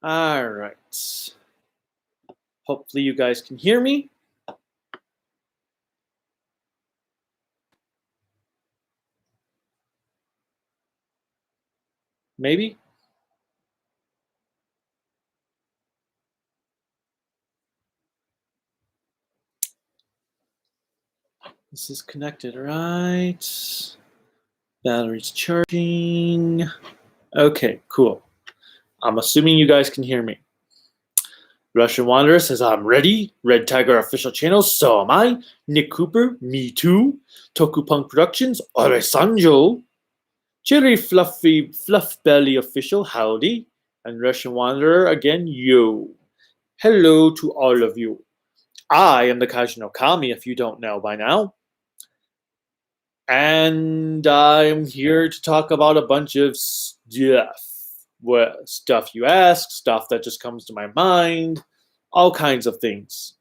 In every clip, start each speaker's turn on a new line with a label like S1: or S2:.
S1: All right. Hopefully you guys can hear me. Maybe. This is connected, right? Battery's charging. Okay, cool. I'm assuming you guys can hear me. Russian Wanderer says, I'm ready. Red Tiger official channel, so am I. Nick Cooper, me too. Toku Punk Productions, Oresanjo. Cherry Fluffy Fluff Belly official, howdy. And Russian Wanderer again, yo. Hello to all of you. I am the Kaiju no Kami, if you don't know by now. And I'm here to talk about a bunch of stuff. Well, stuff you ask, stuff that just comes to my mind, all kinds of things.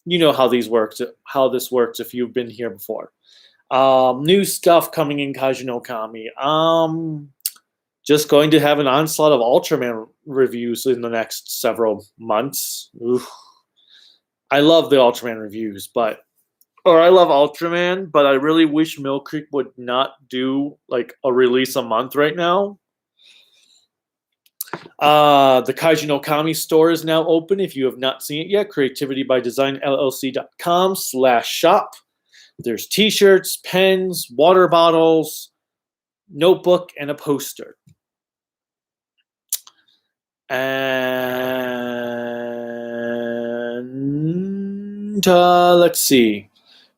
S1: You know how this works if you've been here before. New stuff coming in Kaiju no Kami. Just going to have an onslaught of Ultraman reviews in the next several months. Oof. I love the Ultraman reviews, I love Ultraman, but I really wish Mill Creek would not do like a release a month right now. The Kaiju no Kami store is now open. If you have not seen it yet, creativitybydesignllc.com/shop. There's t-shirts, pens, water bottles, notebook, and a poster. And let's see.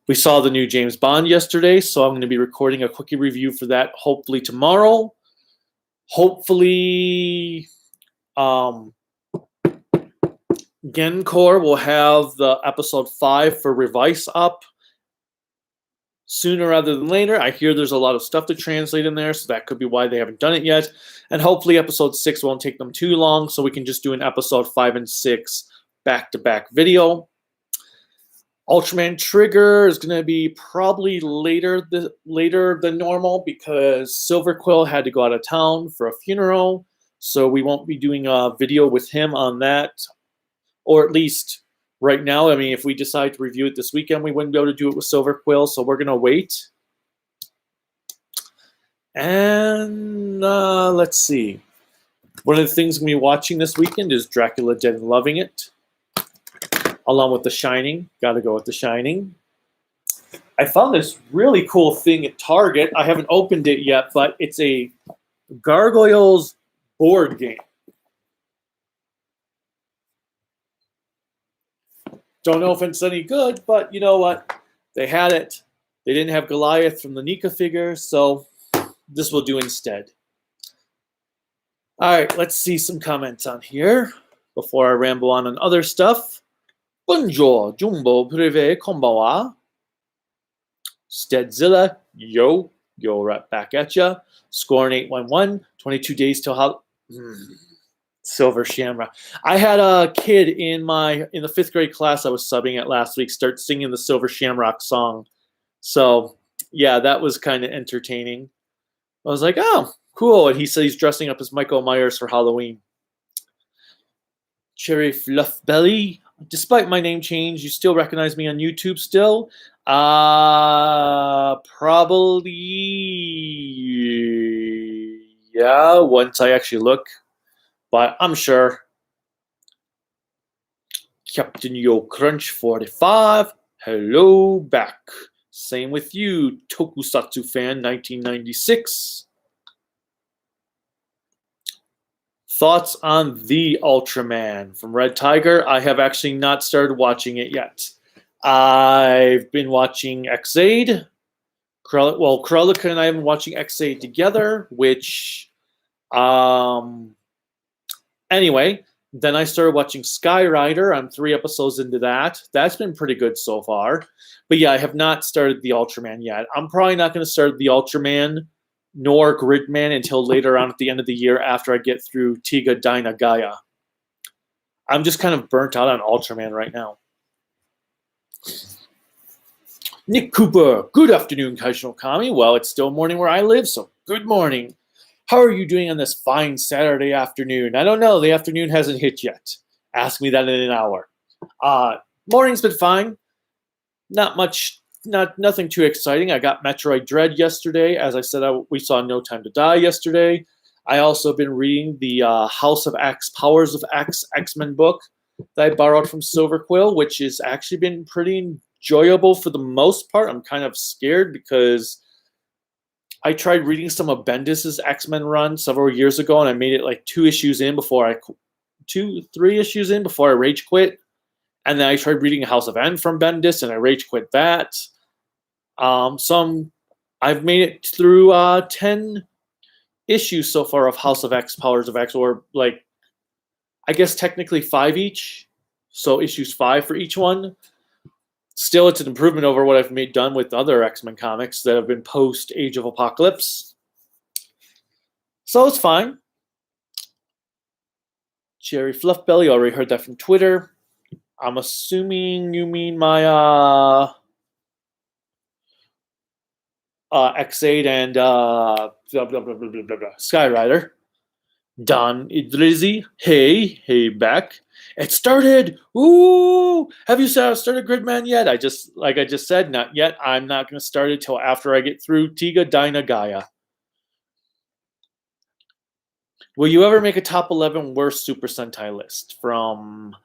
S1: We saw the new James Bond yesterday, so I'm going to be recording a quickie review for that hopefully tomorrow. Hopefully, Gencore will have the episode 5 for Revise up sooner rather than later. I hear there's a lot of stuff to translate in there, so that could be why they haven't done it yet. And hopefully episode 6 won't take them too long, so we can just do an episode 5 and 6 back-to-back video. Ultraman Trigger is going to be probably later than normal because Silver Quill had to go out of town for a funeral, so we won't be doing a video with him on that, or at least right now. I mean, if we decide to review it this weekend, we wouldn't be able to do it with Silver Quill, so we're going to wait. And let's see. One of the things I'm going to be watching this weekend is Dracula Dead and Loving It, along with The Shining. Got to go with The Shining. I found this really cool thing at Target. I haven't opened it yet, but it's a Gargoyles board game. Don't know if it's any good, but you know what? They had it. They didn't have Goliath from the Nika figure, so this will do instead. All right, let's see some comments on here before I ramble on other stuff. Bonjour, Jumbo Privé, konbanwa. Steadzilla, yo right back at ya. Scoring 811, 22 days till Silver Shamrock. I had a kid in the 5th grade class I was subbing at last week start singing the Silver Shamrock song. So yeah, that was kind of entertaining. I was like, oh, cool. And he said he's dressing up as Michael Myers for Halloween. Cherry Fluff Belly. Despite my name change, you still recognize me on YouTube still? Probably, yeah, once I actually look, but I'm sure. Captain Yo Crunch 45, hello back. Same with you, Tokusatsu fan 1996. Thoughts on the Ultraman from Red Tiger? I have actually not started watching it yet. I've been watching X-Aid. Krellica and I have been watching X-Aid together, which, anyway, then I started watching Skyrider. I'm 3 episodes into that. That's been pretty good so far. But yeah, I have not started the Ultraman yet. I'm probably not going to start the Ultraman nor Gridman until later on at the end of the year after I get through Tiga Dyna Gaia. I'm just kind of burnt out on Ultraman right now. Nick Cooper, good afternoon, Kaiju no Kami. Well, it's still morning where I live, so good morning. How are you doing on this fine Saturday afternoon? I don't know. The afternoon hasn't hit yet. Ask me that in an hour. Morning's been fine. Not much, nothing too exciting. I got Metroid Dread yesterday. As I said, we saw No Time to Die yesterday. I also been reading the House of X, Powers of X X-Men book that I borrowed from Silver Quill, which has actually been pretty enjoyable for the most part. I'm kind of scared because I tried reading some of Bendis's X-Men run several years ago, and I made it like 3 issues in before I rage quit. And then I tried reading House of N from Bendis, and I rage quit that. I've made it through 10 issues so far of House of X, Powers of X, or like, I guess technically 5 each. So issues 5 for each one. Still, it's an improvement over what I've done with other X-Men comics that have been post Age of Apocalypse. So it's fine. Jerry Fluffbelly, already heard that from Twitter. I'm assuming you mean my X8 and Skyrider. Don Idrizi, hey back. It started. Ooh, have you started Gridman yet? I just said, not yet. I'm not going to start it till after I get through Tiga Dyna Gaia. Will you ever make a top 11 worst Super Sentai list from?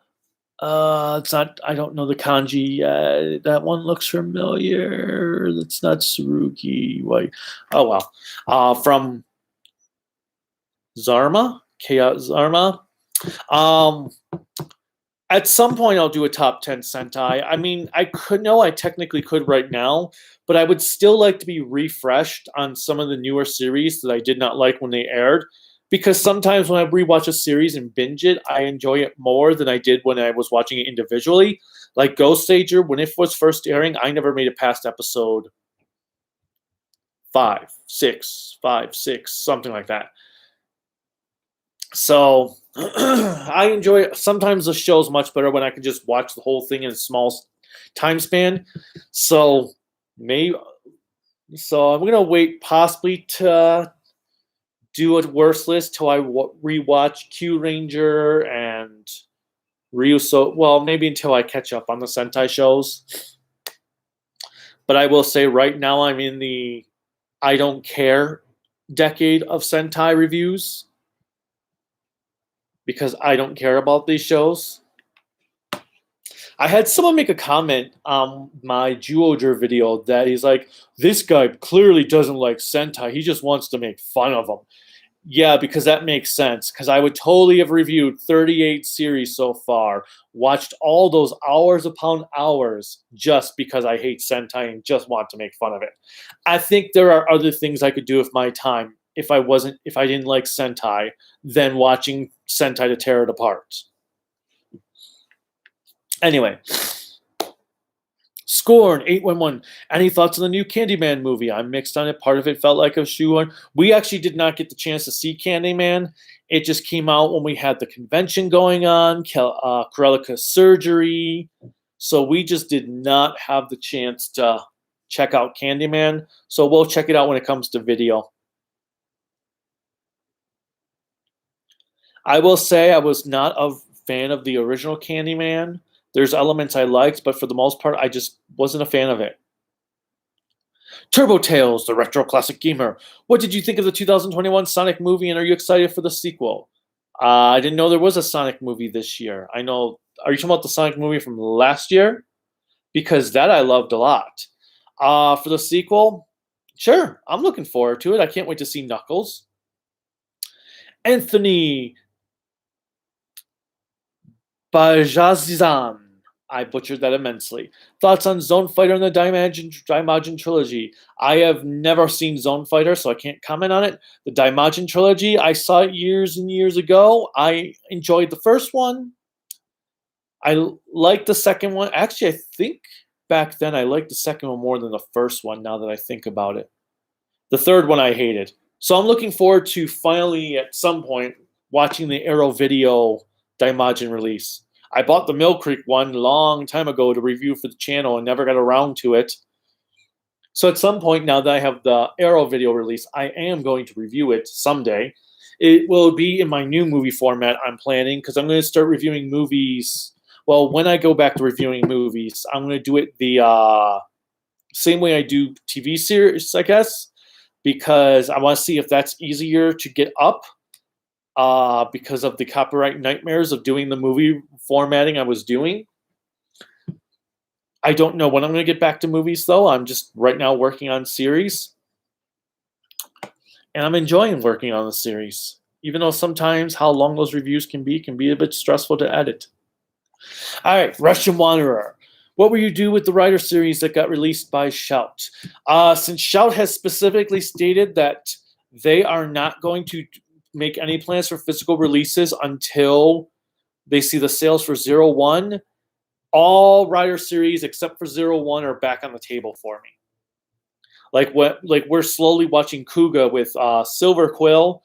S1: It's not. I don't know the kanji. That one looks familiar. That's not Tsurugi. Why? Oh well. From Zarma, Chaos Zarma. At some point, I'll do a top 10 Sentai. I mean, I technically could right now, but I would still like to be refreshed on some of the newer series that I did not like when they aired. Because sometimes when I rewatch a series and binge it, I enjoy it more than I did when I was watching it individually. Like Ghost Sager, when it was first airing, I never made it past episode 5, 6, something like that. So I enjoy it. Sometimes the show's much better when I can just watch the whole thing in a small time span. So I'm gonna wait possibly to do a worse list till I rewatch Q Ranger and Ryuso. Well, maybe until I catch up on the Sentai shows. But I will say right now I'm in the I don't care decade of Sentai reviews because I don't care about these shows. I had someone make a comment on my Juoger video that he's like, this guy clearly doesn't like Sentai. He just wants to make fun of them. Yeah, because that makes sense. Because I would totally have reviewed 38 series so far, watched all those hours upon hours just because I hate Sentai and just want to make fun of it. I think there are other things I could do with my time if I didn't like Sentai than watching Sentai to tear it apart. Anyway, Scorn 811. Any thoughts on the new Candyman movie? I'm mixed on it. Part of it felt like a shoehorn. We actually did not get the chance to see Candyman. It just came out when we had the convention going on, Karelika's surgery. So we just did not have the chance to check out Candyman. So we'll check it out when it comes to video. I will say I was not a fan of the original Candyman. There's elements I liked, but for the most part, I just wasn't a fan of it. Turbo Tales, the retro classic gamer. What did you think of the 2021 Sonic movie, and are you excited for the sequel? I didn't know there was a Sonic movie this year. I know. Are you talking about the Sonic movie from last year? Because that I loved a lot. For the sequel, sure, I'm looking forward to it. I can't wait to see Knuckles. Anthony Bajazizan. I butchered that immensely. Thoughts on Zone Fighter and the Daimajin trilogy? I have never seen Zone Fighter, so I can't comment on it. The Daimajin trilogy, I saw it years and years ago. I enjoyed the first one. I liked the second one. Actually, I think back then I liked the second one more than the first one, now that I think about it. The third one I hated. So I'm looking forward to finally, at some point, watching the Arrow Video Daimajin release. I bought the Mill Creek one a long time ago to review for the channel and never got around to it. So at some point, now that I have the Arrow video release, I am going to review it someday. It will be in my new movie format I'm planning, because I'm going to start reviewing movies. Well, when I go back to reviewing movies, I'm going to do it the same way I do TV series, I guess, because I want to see if that's easier to get up because of the copyright nightmares of doing the movie formatting I was doing. I don't know when I'm going to get back to movies, though. I'm just right now working on series. And I'm enjoying working on the series. Even though sometimes how long those reviews can be a bit stressful to edit. All right, Russian Wanderer. What will you do with the Rider series that got released by Shout? Since Shout has specifically stated that they are not going to make any plans for physical releases until they see the sales for 01, all Rider series except for 01 are back on the table for me. Like we're slowly watching Kuga with Silver Quill.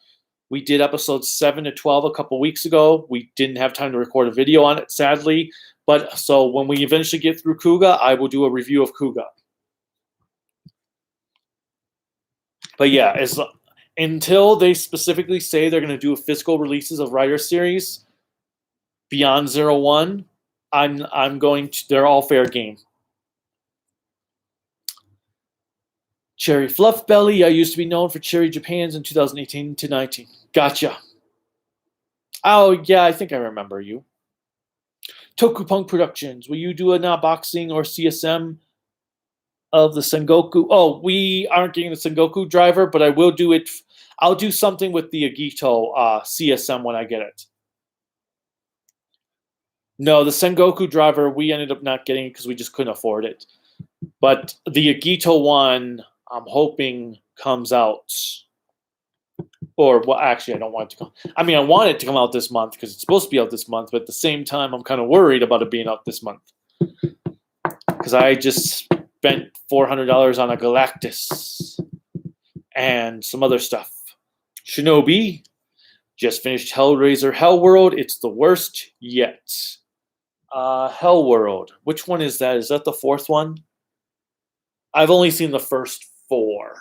S1: We did episodes 7 to 12 a couple weeks ago. We didn't have time to record a video on it, sadly. But so when we eventually get through Kuga, I will do a review of Kuga. But yeah, until they specifically say they're going to do physical releases of Rider series beyond 01, I'm going to. They're all fair game. Cherry Fluff Belly. I used to be known for Cherry Japans in 2018 to 19. Gotcha. Oh yeah, I think I remember you. Tokupunk Productions. Will you do a boxing or CSM of the Sengoku? Oh, we aren't getting the Sengoku driver, but I will do it. I'll do something with the Agito CSM when I get it. No, the Sengoku driver, we ended up not getting it because we just couldn't afford it. But the Agito one, I'm hoping comes out. Or, well, actually, I don't want it to come. I mean, I want it to come out this month because it's supposed to be out this month. But at the same time, I'm kind of worried about it being out this month. Because I just spent $400 on a Galactus and some other stuff. Shinobi just finished Hellraiser Hellworld. It's the worst yet. Hellworld. Which one is that? Is that the fourth one? I've only seen the first 4.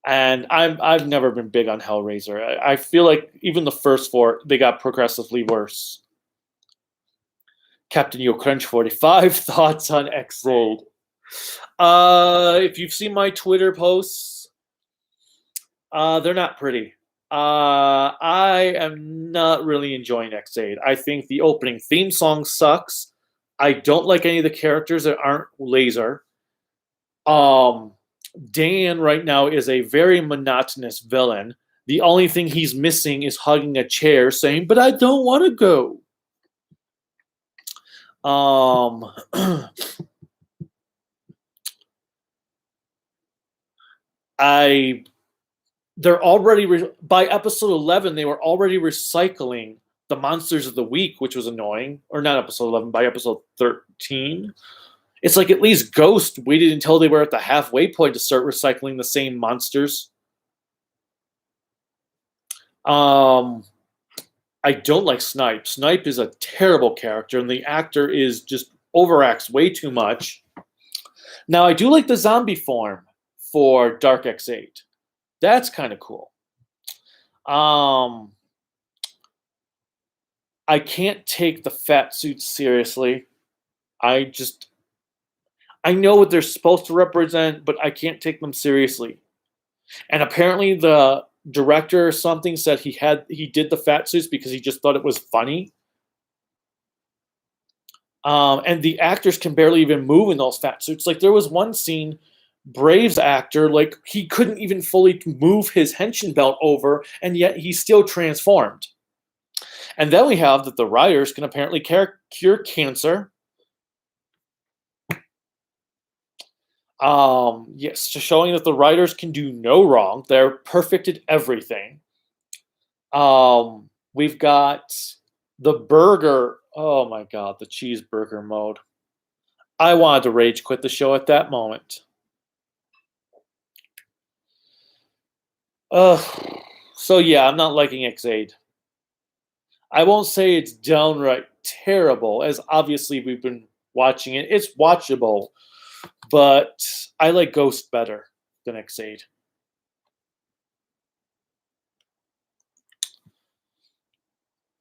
S1: And I've never been big on Hellraiser. I feel like even the first 4, they got progressively worse. Captain Yo Crunch 45, thoughts on X-Aid? If you've seen my Twitter posts, they're not pretty. I am not really enjoying X-Aid. I think the opening theme song sucks. I don't like any of the characters that aren't laser. Dan right now is a very monotonous villain. The only thing he's missing is hugging a chair saying, "But I don't want to go." They're already by episode 11 they were already recycling the monsters of the week, which was annoying. Or not episode 11, by episode 13. It's like at least Ghost waited until they were at the halfway point to start recycling the same monsters. I don't like Snipe. Snipe is a terrible character, and the actor is just overacts way too much. Now, I do like the zombie form for Dark X8. That's kind of cool. I can't take the fat suits seriously. I know what they're supposed to represent, but I can't take them seriously. And apparently the director or something said he did the fat suits because he just thought it was funny. And the actors can barely even move in those fat suits. Like there was one scene, Brave's actor, like he couldn't even fully move his henshin belt over, and yet he still transformed. And then we have that the Riders can apparently cure cancer. Yes, showing that the Riders can do no wrong. They're perfect at everything. We've got the burger. Oh my god, the cheeseburger mode. I wanted to rage quit the show at that moment. So yeah, I'm not liking X8. I won't say it's downright terrible, as obviously we've been watching it. It's watchable. but I like Ghost better than Xaid.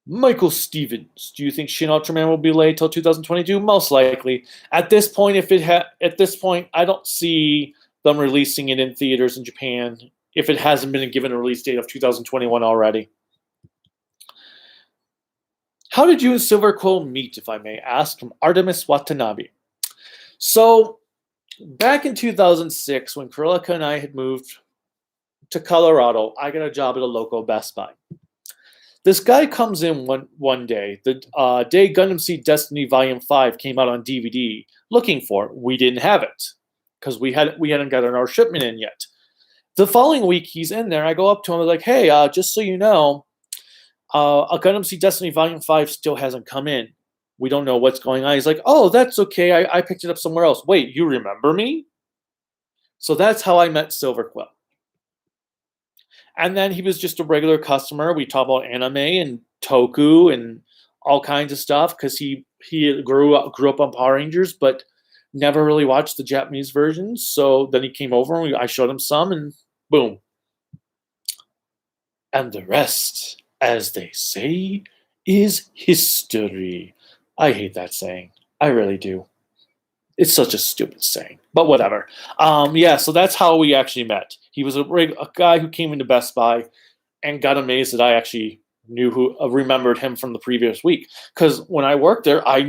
S1: Michael Stevens, do you think Shin Ultraman will be delayed till 2022? Most likely. At this point, I don't see them releasing it in theaters in Japan if it hasn't been given a release date of 2021 already. How did you and Silver Quill meet, if I may ask, from Artemis Watanabe? So, back in 2006, when Kurika and I had moved to Colorado, I got a job at a local Best Buy. This guy comes in one day, the day Gundam Seed Destiny Volume 5 came out on DVD, looking for it. We didn't have it because we hadn't gotten our shipment in yet. The following week, he's in there. I go up to him, I'm like, hey, just so you know, a Gundam Seed Destiny Volume 5 still hasn't come in. We don't know what's going on. He's like, oh, that's okay. I picked it up somewhere else. Wait, you remember me? So that's how I met Silver Quill. And then he was just a regular customer. We talk about anime and Toku and all kinds of stuff because he grew up on Power Rangers, but never really watched the Japanese versions. So then he came over and I showed him some, and boom. And the rest, as they say, is history. I hate that saying. I really do. It's such a stupid saying, but whatever. So that's how we actually met. He was a guy who came into Best Buy and got amazed that I actually remembered him from the previous week. Because when I worked there, I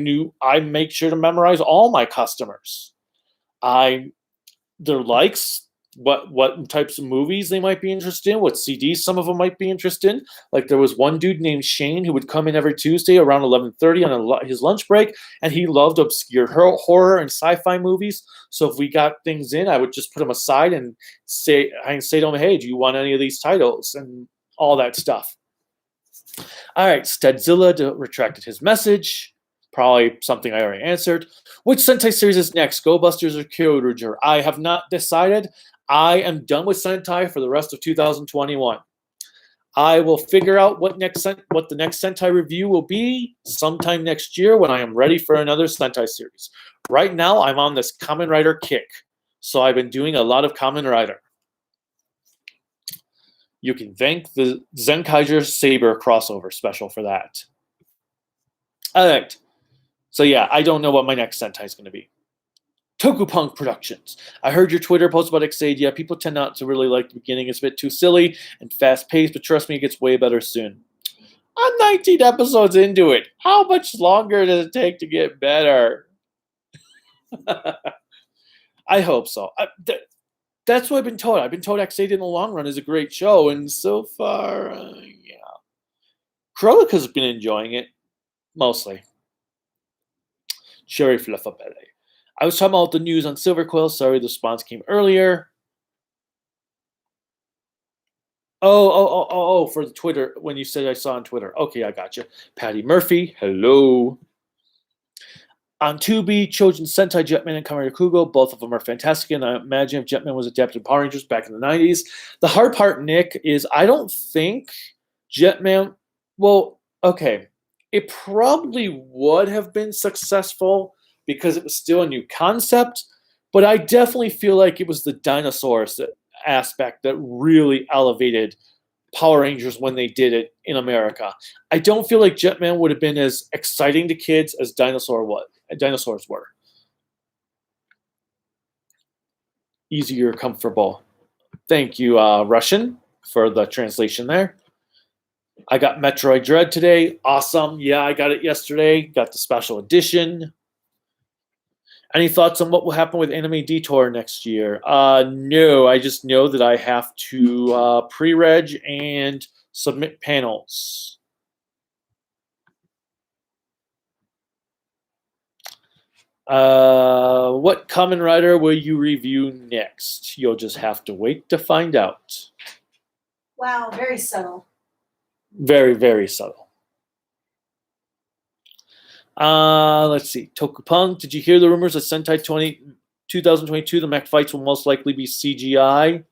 S1: make sure to memorize all my customers. Their likes, what types of movies they might be interested in, what CDs some of them might be interested in. Like there was one dude named Shane who would come in every Tuesday around 11:30 on his lunch break, and he loved obscure horror and sci-fi movies. So if we got things in, I would just put them aside and say to him, hey, do you want any of these titles? And all that stuff. All right, Steadzilla retracted his message. Probably something I already answered. Which Sentai series is next, Go Busters or Kyoryuger? I have not decided. I am done with Sentai for the rest of 2021. I will figure out what the next Sentai review will be sometime next year when I am ready for another Sentai series. Right now, I'm on this Kamen Rider kick, so I've been doing a lot of Kamen Rider. You can thank the Zenkaiger Saber crossover special for that. All right. So yeah, I don't know what my next Sentai is going to be. Tokupunk Productions. I heard your Twitter post about Xaid. Yeah, people tend not to really like the beginning. It's a bit too silly and fast-paced, but trust me, it gets way better soon. I'm 19 episodes into it. How much longer does it take to get better? I hope so. That's what I've been told. I've been told Xaid in the long run is a great show, and so far, yeah. Krolika's been enjoying it, mostly. Cherry Fluffabelle. I was talking about the news on Silver Quill. Sorry, the response came earlier. Oh, for the Twitter, when you said I saw on Twitter. Okay, I got you. Patty Murphy, hello. On Tubi, Chojin Sentai, Jetman, and Kamen Kugo, both of them are fantastic, and I imagine if Jetman was adapted to Power Rangers back in the 90s. The hard part, Nick, is I don't think Jetman, well, okay, it probably would have been successful because it was still a new concept, but I definitely feel like it was the dinosaurs aspect that really elevated Power Rangers when they did it in America. I don't feel like Jetman would have been as exciting to kids as dinosaurs were. Easier, comfortable. Thank you, Russian, for the translation there. I got Metroid Dread today. Awesome. Yeah, I got it yesterday. Got the special edition. Any thoughts on what will happen with Anime Detour next year? No, I just know that I have to pre-reg and submit panels. What Kamen Rider will you review next? You'll just have to wait to find out.
S2: Wow, very subtle.
S1: Very, very subtle. Let's see. Tokupunk, did you hear the rumors that Sentai 2022, the mech fights will most likely be CGI?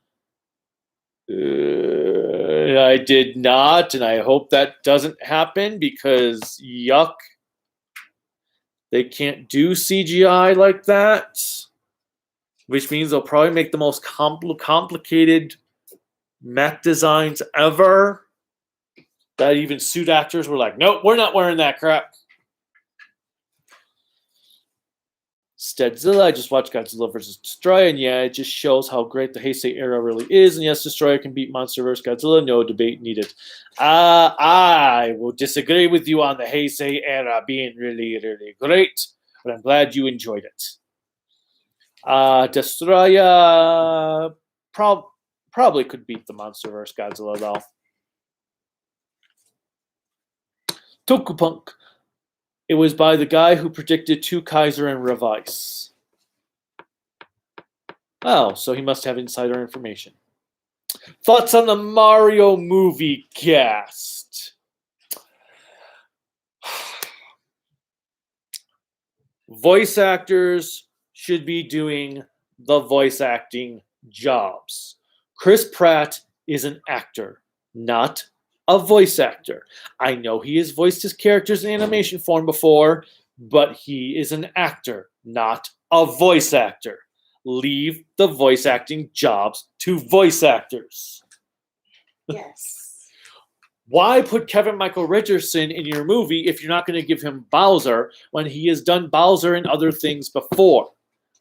S1: I did not, and I hope that doesn't happen because yuck. They can't do CGI like that. which means they'll probably make the most complicated mech designs ever. That even suit actors were like, nope, we're not wearing that crap. Steadzilla, I just watched Godzilla vs. Destroyer, and yeah, it just shows how great the Heisei era really is. And yes, Destroyer can beat Monster vs. Godzilla, no debate needed. I will disagree with you on the Heisei era being really, really great, but I'm glad you enjoyed it. Destroyer probably could beat the Monster vs. Godzilla, though. Tokupunk. It was by the guy who predicted 2 Kaiser and Revice. Oh, so he must have insider information. Thoughts on the Mario movie cast? Voice actors should be doing the voice acting jobs. Chris Pratt is an actor, not a voice actor. I know he has voiced his characters in animation form before, but he is an actor, not a voice actor. Leave the voice acting jobs to voice actors.
S2: Yes.
S1: Why put Kevin Michael Richardson in your movie if you're not going to give him Bowser when he has done Bowser and other things before?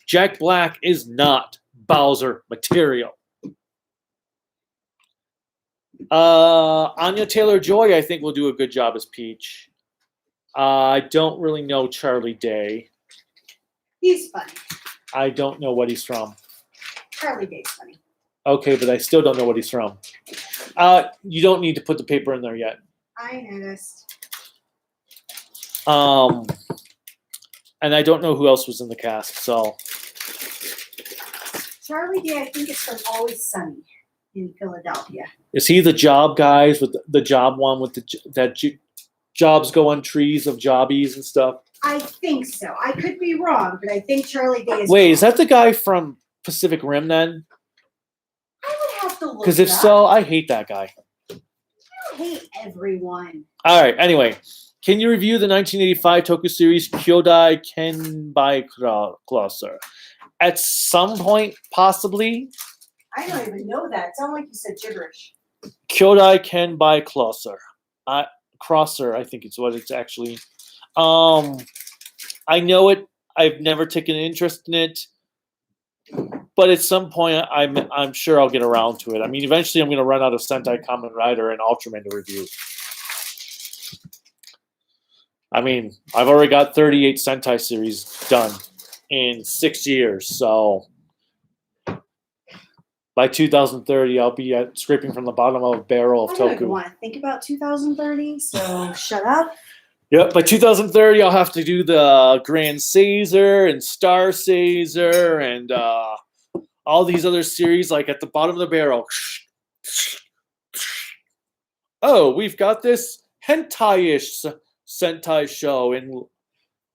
S1: Jack Black is not Bowser material. Anya Taylor-Joy, I think, will do a good job as Peach. I don't really know Charlie Day.
S2: He's funny.
S1: I don't know what he's from.
S2: Charlie Day's funny.
S1: Okay, but I still don't know what he's from. You don't need to put the paper in there yet.
S2: I noticed.
S1: And I don't know who else was in the cast, so.
S2: Charlie Day, I think it's from Always Sunny in Philadelphia.
S1: Is he the job guys with the job one with that jobs go on trees of jobbies and stuff?
S2: I think so. I could be wrong, but I think Charlie Day is.
S1: Wait, is that the guy from Pacific Rim then?
S2: I would have to look.
S1: Because if so, I hate that guy.
S2: I hate everyone.
S1: All right. Anyway, can you review the 1985 Toku series Kyodai Kenbai Closer? At some point, possibly.
S2: I don't even know that. It sounded like you said gibberish.
S1: Kyodai Kenbai Closer. Crosser, I think it's what it's actually. I know it. I've never taken an interest in it, but at some point, I'm sure I'll get around to it. I mean, eventually, I'm going to run out of Sentai Kamen Rider and Ultraman to review. I mean, I've already got 38 Sentai series done in 6 years, so by 2030, I'll be scraping from the bottom of a barrel of
S2: I don't
S1: Toku.
S2: even want to think about 2030, so shut up.
S1: Yep, by 2030, I'll have to do the Grand Caesar and Star Caesar and all these other series, like at the bottom of the barrel. Oh, we've got this hentai-ish Sentai show in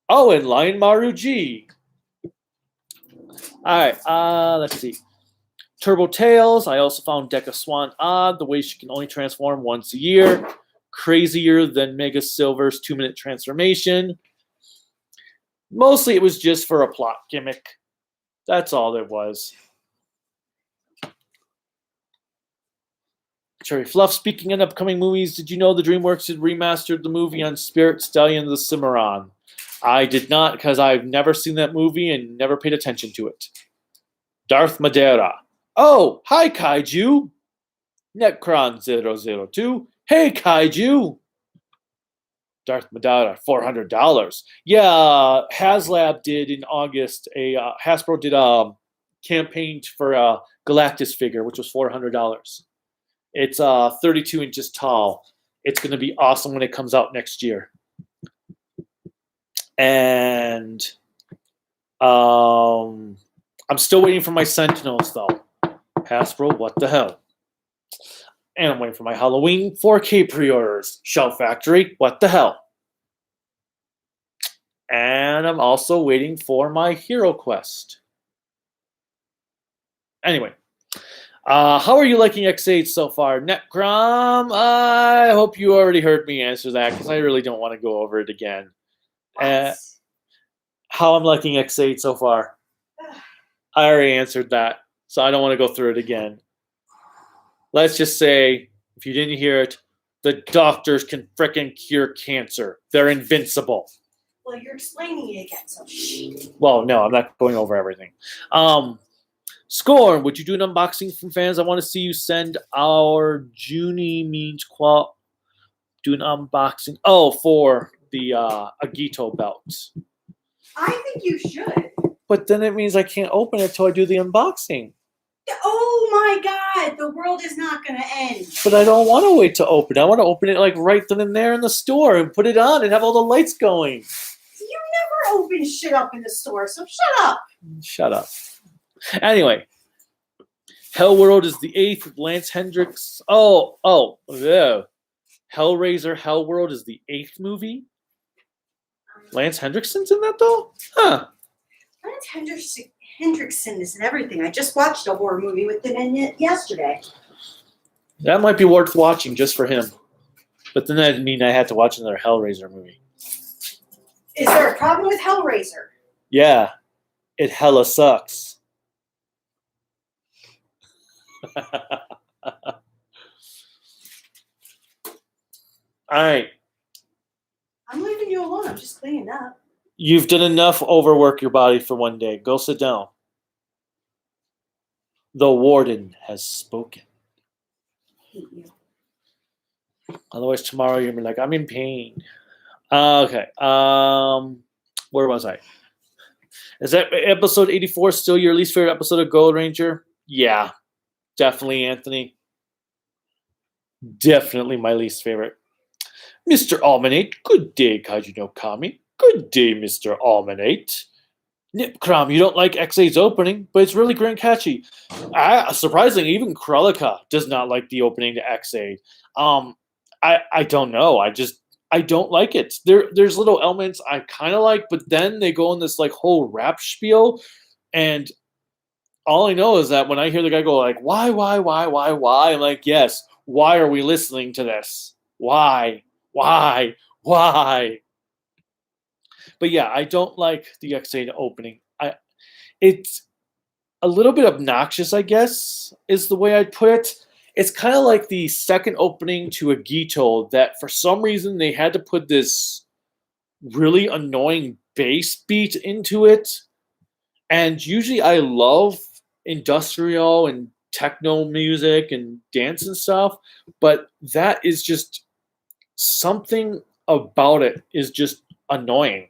S1: Lion Maru G. All right, let's see. Turbo Tails. I also found Deca Swan odd, the way she can only transform once a year. Crazier than Mega Silver's 2-minute transformation. Mostly it was just for a plot gimmick. That's all there was. Cherry Fluff, speaking of upcoming movies, did you know the DreamWorks had remastered the movie on Spirit Stallion the Cimarron? I did not, because I've never seen that movie and never paid attention to it. Darth Madeira. Oh, hi, Kaiju. Necron002. Hey, Kaiju. Darth Madeira, $400. Yeah, HasLab did in August, Hasbro did a campaign for a Galactus figure, which was $400. It's 32 inches tall. It's going to be awesome when it comes out next year. And I'm still waiting for my Sentinels, though. Hasbro, what the hell? And I'm waiting for my Halloween 4K pre-orders. Shell Factory, what the hell? And I'm also waiting for my Hero Quest. Anyway. How are you liking X8 so far? Netcrom, I hope you already heard me answer that because I really don't want to go over it again. How I'm liking X8 so far. I already answered that, so I don't want to go through it again. Let's just say, if you didn't hear it, the doctors can frickin' cure cancer. They're invincible.
S2: Well, you're explaining it again, so shh.
S1: Well, no, I'm not going over everything. Scorn, would you do an unboxing from fans? I want to see you send our Junie means do an unboxing. Oh, for the Agito belt.
S2: I think you should.
S1: But then it means I can't open it till I do the unboxing.
S2: Oh my god, the world is not going to end.
S1: But I don't want to wait to open it. I want to open it like right then and there in the store and put it on and have all the lights going.
S2: You never open shit up in the store, so shut up.
S1: Shut up. Anyway, Hellworld is the 8th. Lance Hendricks. Yeah. Hellraiser Hellworld is the 8th movie. Lance Hendrickson's in that though? Huh.
S2: Lance Hendrickson is in everything. I just watched a horror movie with him in it yesterday.
S1: That might be worth watching just for him. But then that'd mean I had to watch another Hellraiser movie.
S2: Is there a problem with Hellraiser?
S1: Yeah. It hella sucks. Alright.
S2: I'm leaving you alone. I'm just cleaning up.
S1: You've done enough overwork your body for one day. Go sit down. The warden has spoken.
S2: I hate you.
S1: Otherwise, tomorrow you're gonna be like, I'm in pain. Okay. Where was I? Is that episode 84 still your least favorite episode of Gold Ranger? Yeah, definitely, Anthony. Definitely my least favorite. Mr. Almanate, good day, Kaiju no Kami. Good day, Mr. Almanate. Nipcrom, you don't like XA's opening, but it's really grand catchy. Surprisingly, even Krelika does not like the opening to XA. I don't know. I don't like it. There's little elements I kind of like, but then they go in this like whole rap spiel, and all I know is that when I hear the guy go like, why, I'm like, yes, why are we listening to this? Why? But yeah, I don't like the XA opening. It's a little bit obnoxious, I guess, is the way I'd put it. It's kind of like the second opening to Agito that for some reason they had to put this really annoying bass beat into it. And usually I love industrial and techno music and dance and stuff, but that is just something about it is just annoying.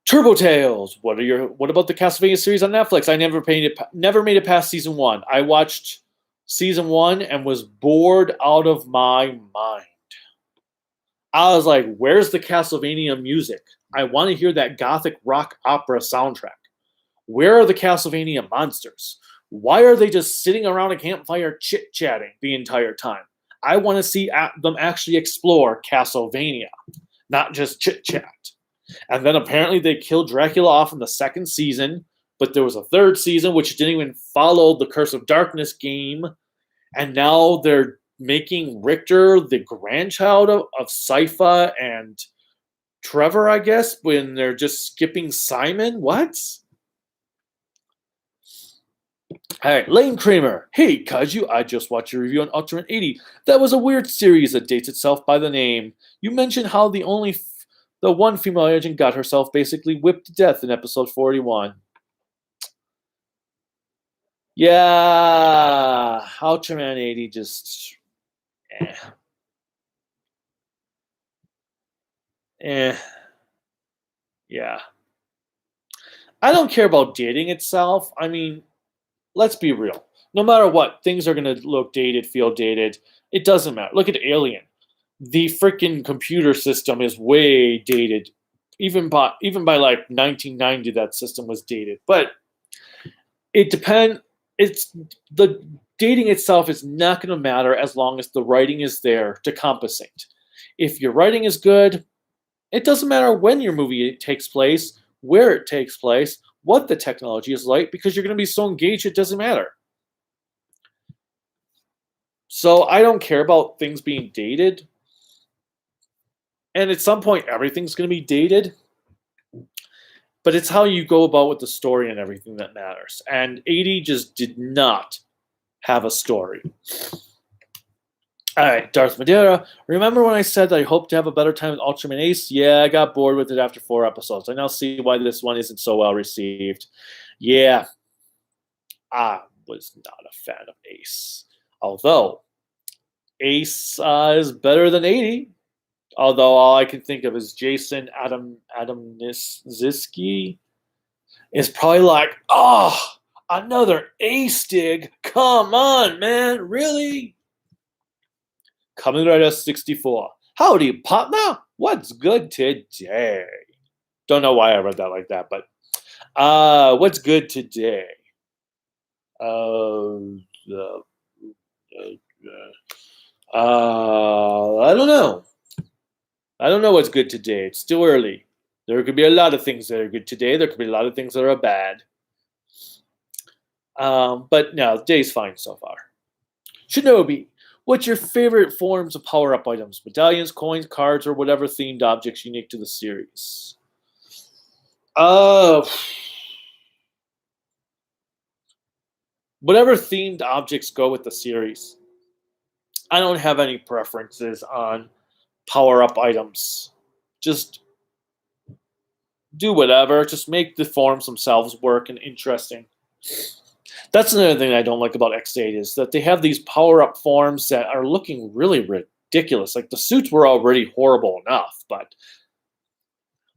S1: Turbo Tales. What about the Castlevania series on Netflix? I never made it past season 1. I watched season 1 and was bored out of my mind. I was like, where's the Castlevania music? I want to hear that gothic rock opera soundtrack. Where are the Castlevania monsters? Why are they just sitting around a campfire chit-chatting the entire time? I want to see them actually explore Castlevania, not just chit-chat. And then apparently they killed Dracula off in the second season, but there was a third season which didn't even follow the Curse of Darkness game. And now they're making Richter the grandchild of Sypha and Trevor, I guess, when they're just skipping Simon. What? All right, Lane Kramer. Hey, Kaiju, I just watched your review on Ultraman 80. That was a weird series that dates itself by the name. You mentioned how the one female agent got herself basically whipped to death in episode 41. Yeah, Ultraman 80 just... Yeah. I don't care about dating itself. I mean, let's be real. No matter what, things are going to look dated, feel dated. It doesn't matter. Look at Alien. The freaking computer system is way dated. Even by like 1990, that system was dated. But it depends. It's the dating itself is not going to matter as long as the writing is there to compensate. If your writing is good, it doesn't matter when your movie takes place, where it takes place, what the technology is like, because you're going to be so engaged it doesn't matter. So I don't care about things being dated. And at some point, everything's going to be dated. But it's how you go about with the story and everything that matters. And 80 just did not have a story. All right, Darth Madeira. Remember when I said that I hope to have a better time with Ultraman Ace? Yeah, I got bored with it after 4 episodes. I now see why this one isn't so well received. Yeah, I was not a fan of Ace. Although, Ace is better than 80. Although all I can think of is Jason Adamczyk is probably like, oh, another Ace dig. Come on, man, really? Kamen Rider 64. Howdy, partner. What's good today? Don't know why I read that like that, but what's good today? I don't know. I don't know what's good today. It's still early. There could be a lot of things that are good today. There could be a lot of things that are bad. But no, the day's fine so far. Shinobi, what's your favorite forms of power-up items? Medallions, coins, cards, or whatever themed objects unique to the series? Whatever themed objects go with the series. I don't have any preferences on power-up items. Just do whatever. Just make the forms themselves work and interesting. That's another thing I don't like about X8 is that they have these power-up forms that are looking really ridiculous. Like the suits were already horrible enough, but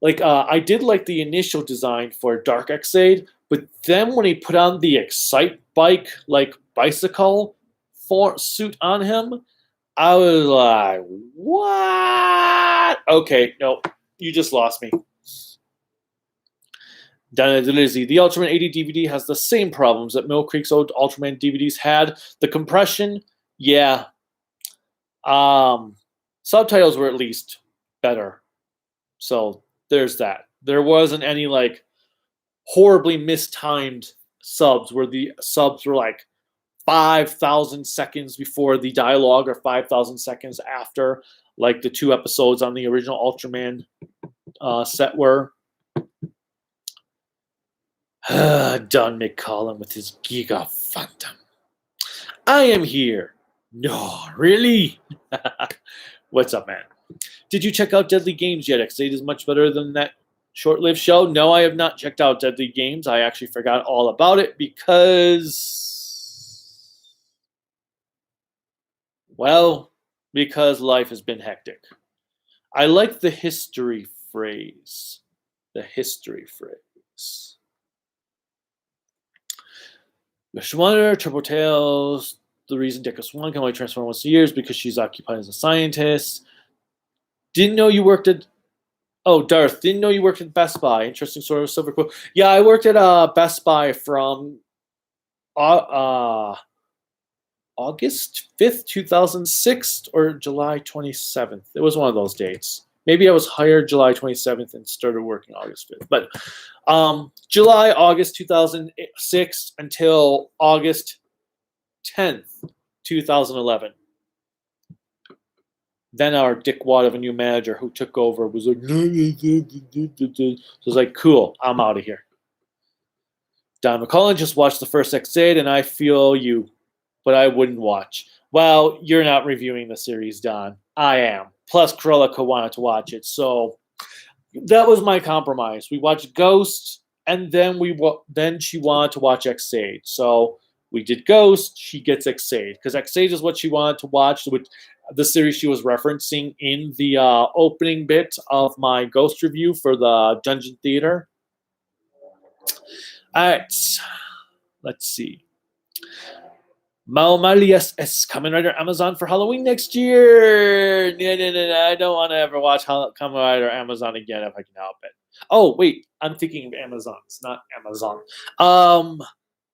S1: like I did like the initial design for Dark X8, but then when he put on the Excite bike, like bicycle suit on him, I was like, what? Okay, no, you just lost me. Dana Delizzi, the Ultraman 80 DVD has the same problems that Mill Creek's old Ultraman DVDs had. The compression, yeah. Subtitles were at least better. So there's that. There wasn't any like horribly mistimed subs where the subs were like 5,000 seconds before the dialogue or 5,000 seconds after, like the 2 episodes on the original Ultraman set were. Don McCollum with his Giga Phantom. I am here. No, really? What's up, man? Did you check out Deadly Games yet? X8 is much better than that short-lived show. No, I have not checked out Deadly Games. I actually forgot all about it because life has been hectic. I like the history phrase. The history phrase. Mishwanda, Turbo Tails, the reason Deca Swan can only transform once a year is because she's occupied as a scientist. Didn't know you worked at... Oh, Darth, didn't know you worked at Best Buy. Interesting sort of silver quote. Yeah, I worked at Best Buy from August 5th, 2006 or July 27th. It was one of those dates. Maybe I was hired July 27th and started working August 5th. But July, August 2006 until August 10th, 2011. Then our dickwad of a new manager who took over was like, so I was like, cool, I'm out of here. Don McCullen just watched the first X8 and I feel you, but I wouldn't watch. Well, you're not reviewing the series, Don. I am. Plus, Krillika wanted to watch it, so that was my compromise. We watched Ghost, and then she wanted to watch X8. So we did Ghost. She gets X8 because X8 is what she wanted to watch. With the series she was referencing in the opening bit of my Ghost review for the Dungeon Theater. All right, let's see. Malmalias S. Kamen Rider Amazon for Halloween next year. No, I don't want to ever watch Kamen Rider Amazon again if I can help it. Oh, wait. I'm thinking of Amazon. It's not Amazon. I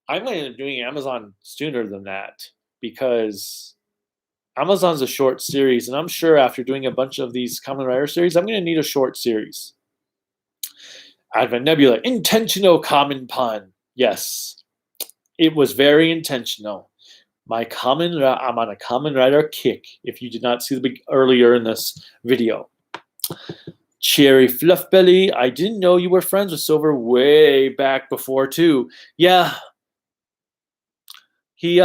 S1: might end up doing Amazon sooner than that because Amazon's a short series, and I'm sure after doing a bunch of these Kamen Rider series, I'm going to need a short series. Advent Nebula. Intentional common pun. Yes. It was very intentional. I'm on a Kamen Rider kick, if you did not see the earlier in this video. Cherry Fluffbelly, I didn't know you were friends with Silver way back before too. Yeah. We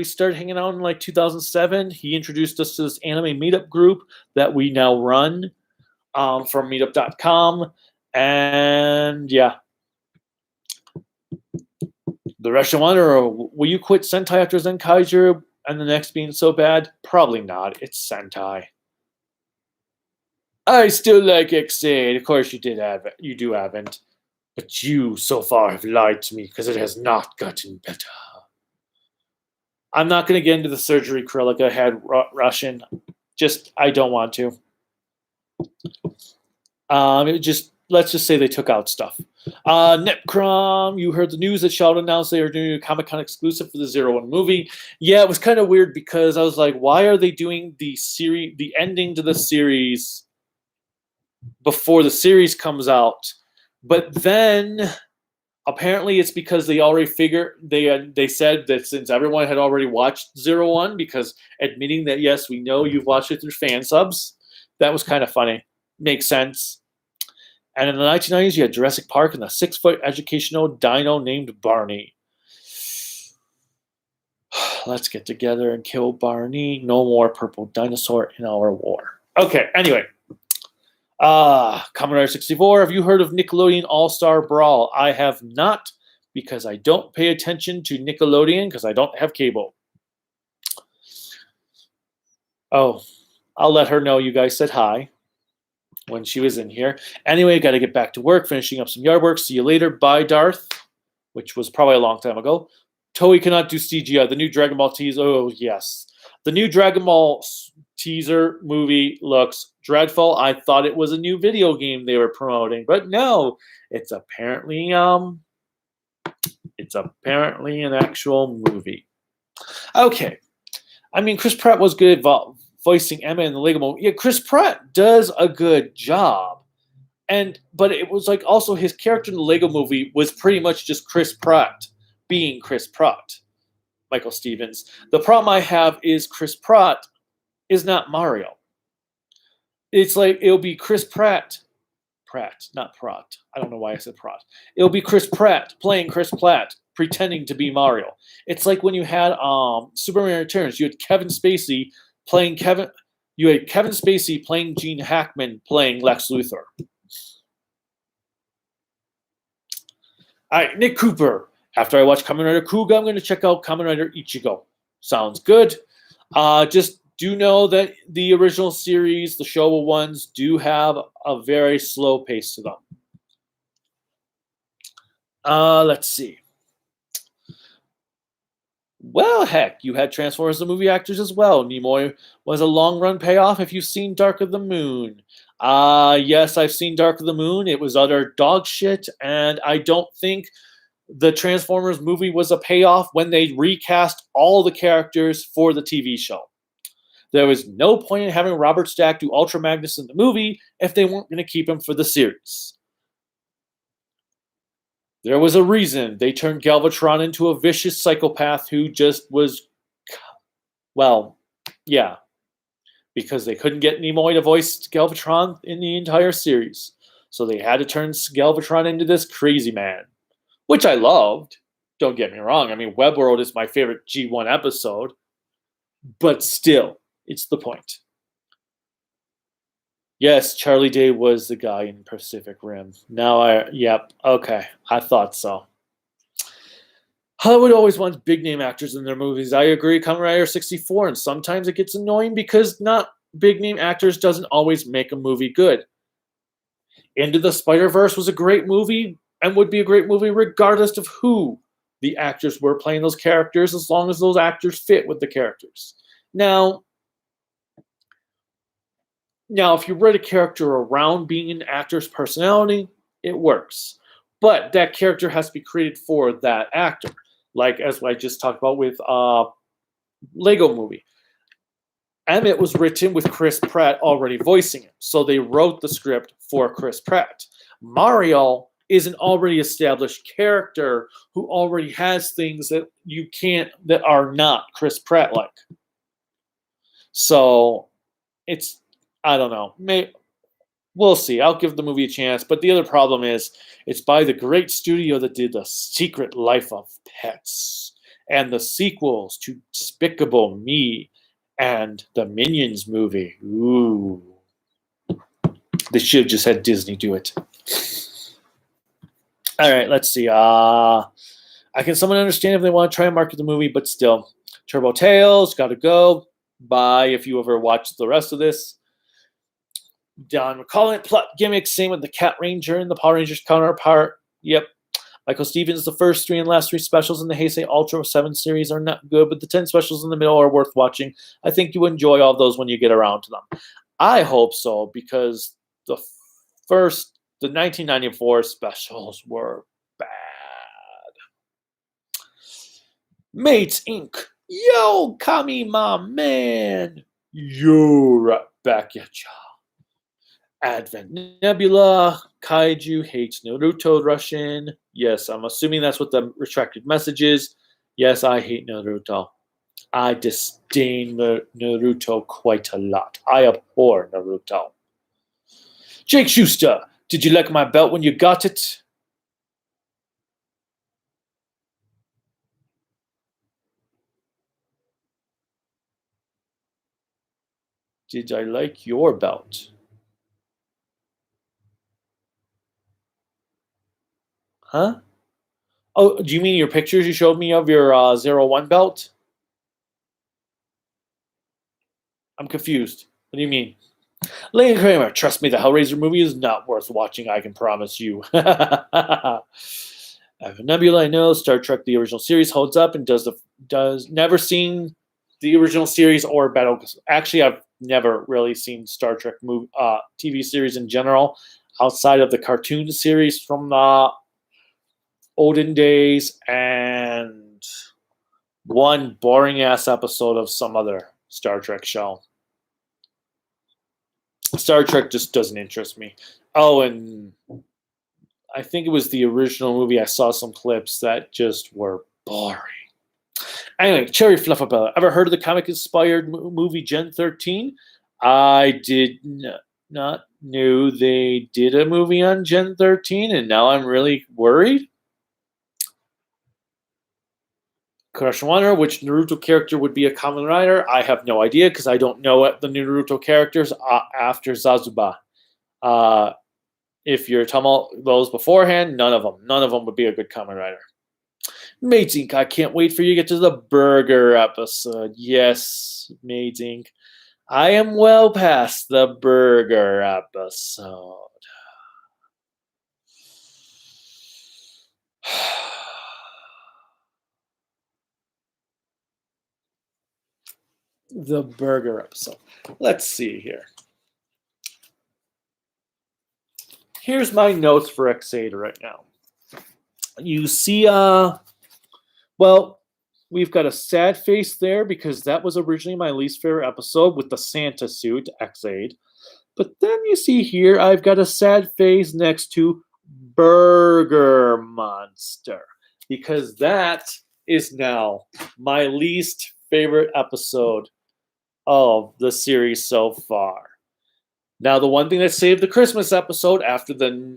S1: started hanging out in like 2007. He introduced us to this anime meetup group that we now run from meetup.com. And yeah. The Russian one, or will you quit Sentai after Zenkaiser and the next being so bad? Probably not. It's Sentai. I still like X8. Of course you did have it. You do haven't. But you so far have lied to me because it has not gotten better. I'm not going to get into the surgery Krillika had Russian. Just, I don't want to. Let's just say they took out stuff. Netcrom, you heard the news that Shout announced they are doing a Comic-Con exclusive for the 01 movie. Yeah, it was kind of weird because I was like, why are they doing the ending to the series before the series comes out? But then apparently it's because they already they said that since everyone had already watched 01, because admitting that yes, we know you've watched it through fan subs, that was kind of funny. Makes sense. And in the 1990s, you had Jurassic Park and the 6-foot educational dino named Barney. Let's get together and kill Barney. No more purple dinosaur in our war. Okay, anyway. Kamen Rider 64, have you heard of Nickelodeon All-Star Brawl? I have not, because I don't pay attention to Nickelodeon because I don't have cable. Oh, I'll let her know you guys said hi when she was in here. Anyway, got to get back to work, finishing up some yard work. See you later. Bye, Darth, which was probably a long time ago. Toei cannot do CGI. The new Dragon Ball teaser. Oh, yes. The new Dragon Ball teaser movie looks dreadful. I thought it was a new video game they were promoting, but no, it's apparently an actual movie. Okay. I mean, Chris Pratt was good voicing Emma in the Lego movie. Yeah, Chris Pratt does a good job. But it was like also his character in the Lego movie was pretty much just Chris Pratt being Chris Pratt. Michael Stevens. The problem I have is Chris Pratt is not Mario. It's like it'll be Chris Pratt, not Pratt. I don't know why I said Pratt. It'll be Chris Pratt playing Chris Pratt, pretending to be Mario. It's like when you had Superman Returns. You had Kevin Spacey playing Kevin. You had Kevin Spacey playing Gene Hackman playing Lex Luthor. All right, Nick Cooper. After I watch Kamen Rider Kuga, I'm going to check out Kamen Rider Ichigo. Sounds good. Just do know that the original series, the Showa ones, do have a very slow pace to them. Let's see. Well, heck, you had Transformers the movie actors as well. Nimoy was a long-run payoff if you've seen Dark of the Moon. Yes, I've seen Dark of the Moon. It was utter dog shit, and I don't think the Transformers movie was a payoff when they recast all the characters for the TV show. There was no point in having Robert Stack do Ultra Magnus in the movie if they weren't going to keep him for the series. There was a reason they turned Galvatron into a vicious psychopath who just was, well, yeah, because they couldn't get Nimoy to voice Galvatron in the entire series. So they had to turn Galvatron into this crazy man. Which I loved. Don't get me wrong. I mean, Web World is my favorite G1 episode. But still, it's the point. Yes, Charlie Day was the guy in Pacific Rim. Yep, okay. I thought so. Hollywood always wants big-name actors in their movies. I agree, Kamen Rider 64, and sometimes it gets annoying because not big-name actors doesn't always make a movie good. Into the Spider-Verse was a great movie, and would be a great movie regardless of who the actors were playing those characters, as long as those actors fit with the characters. Now, if you write a character around being an actor's personality, it works. But that character has to be created for that actor. Like, as I just talked about with Lego Movie. Emmett was written with Chris Pratt already voicing him. So they wrote the script for Chris Pratt. Mario is an already established character who already has things that that are not Chris Pratt like. So it's, I don't know. We'll see. I'll give the movie a chance. But the other problem is it's by the great studio that did The Secret Life of Pets and the sequels to Despicable Me and the Minions movie. Ooh. They should have just had Disney do it. All right, let's see. I can somewhat understand if they want to try and market the movie, but still. Turbo Tales, gotta go. Bye if you ever watch the rest of this. Don McCullough, plot gimmicks, same with the Cat Ranger and the Power Rangers counterpart. Yep. Michael Stevens, the first 3 and last 3 specials in the Heisei Ultra 7 series are not good, but the 10 specials in the middle are worth watching. I think you enjoy all those when you get around to them. I hope so, because the 1994 specials were bad. Mates Inc. Yo, Kami, my man. Yo, right back at ya. Advent Nebula, Kaiju hates Naruto Russian. Yes, I'm assuming that's what the retracted message is. Yes, I hate Naruto. I disdain Naruto quite a lot. I abhor Naruto. Jake Schuster, did you like my belt when you got it? Did I like your belt? Huh? Oh, do you mean your pictures you showed me of your 01 belt? I'm confused. What do you mean? Lane Kramer, trust me, the Hellraiser movie is not worth watching, I can promise you. Nebula, I know. Star Trek, the original series, holds up and does never seen the original series or Battle. Actually, I've never really seen Star Trek TV series in general, outside of the cartoon series from the olden days and one boring ass episode of some other Star Trek show. Star Trek just doesn't interest me. Oh, and I think it was the original movie. I saw some clips that just were boring. Anyway, Cherry Fluffabella. Ever heard of the comic-inspired movie Gen 13? I did not know they did a movie on Gen 13, and now I'm really worried. Crush Wonder, which Naruto character would be a Kamen Rider? I have no idea because I don't know the new Naruto characters after Zazuba. If you're talking about those beforehand, none of them would be a good Kamen Rider. Mates Inc. I can't wait for you to get to the burger episode. Yes, Mates Inc. I am well past the burger episode. The burger episode. Let's see here. Here's my notes for Xade right now. You see, well, we've got a sad face there because that was originally my least favorite episode with the Santa suit, Xade. But then you see here, I've got a sad face next to Burger Monster because that is now my least favorite episode of the series so far. Now, the one thing that saved the Christmas episode after the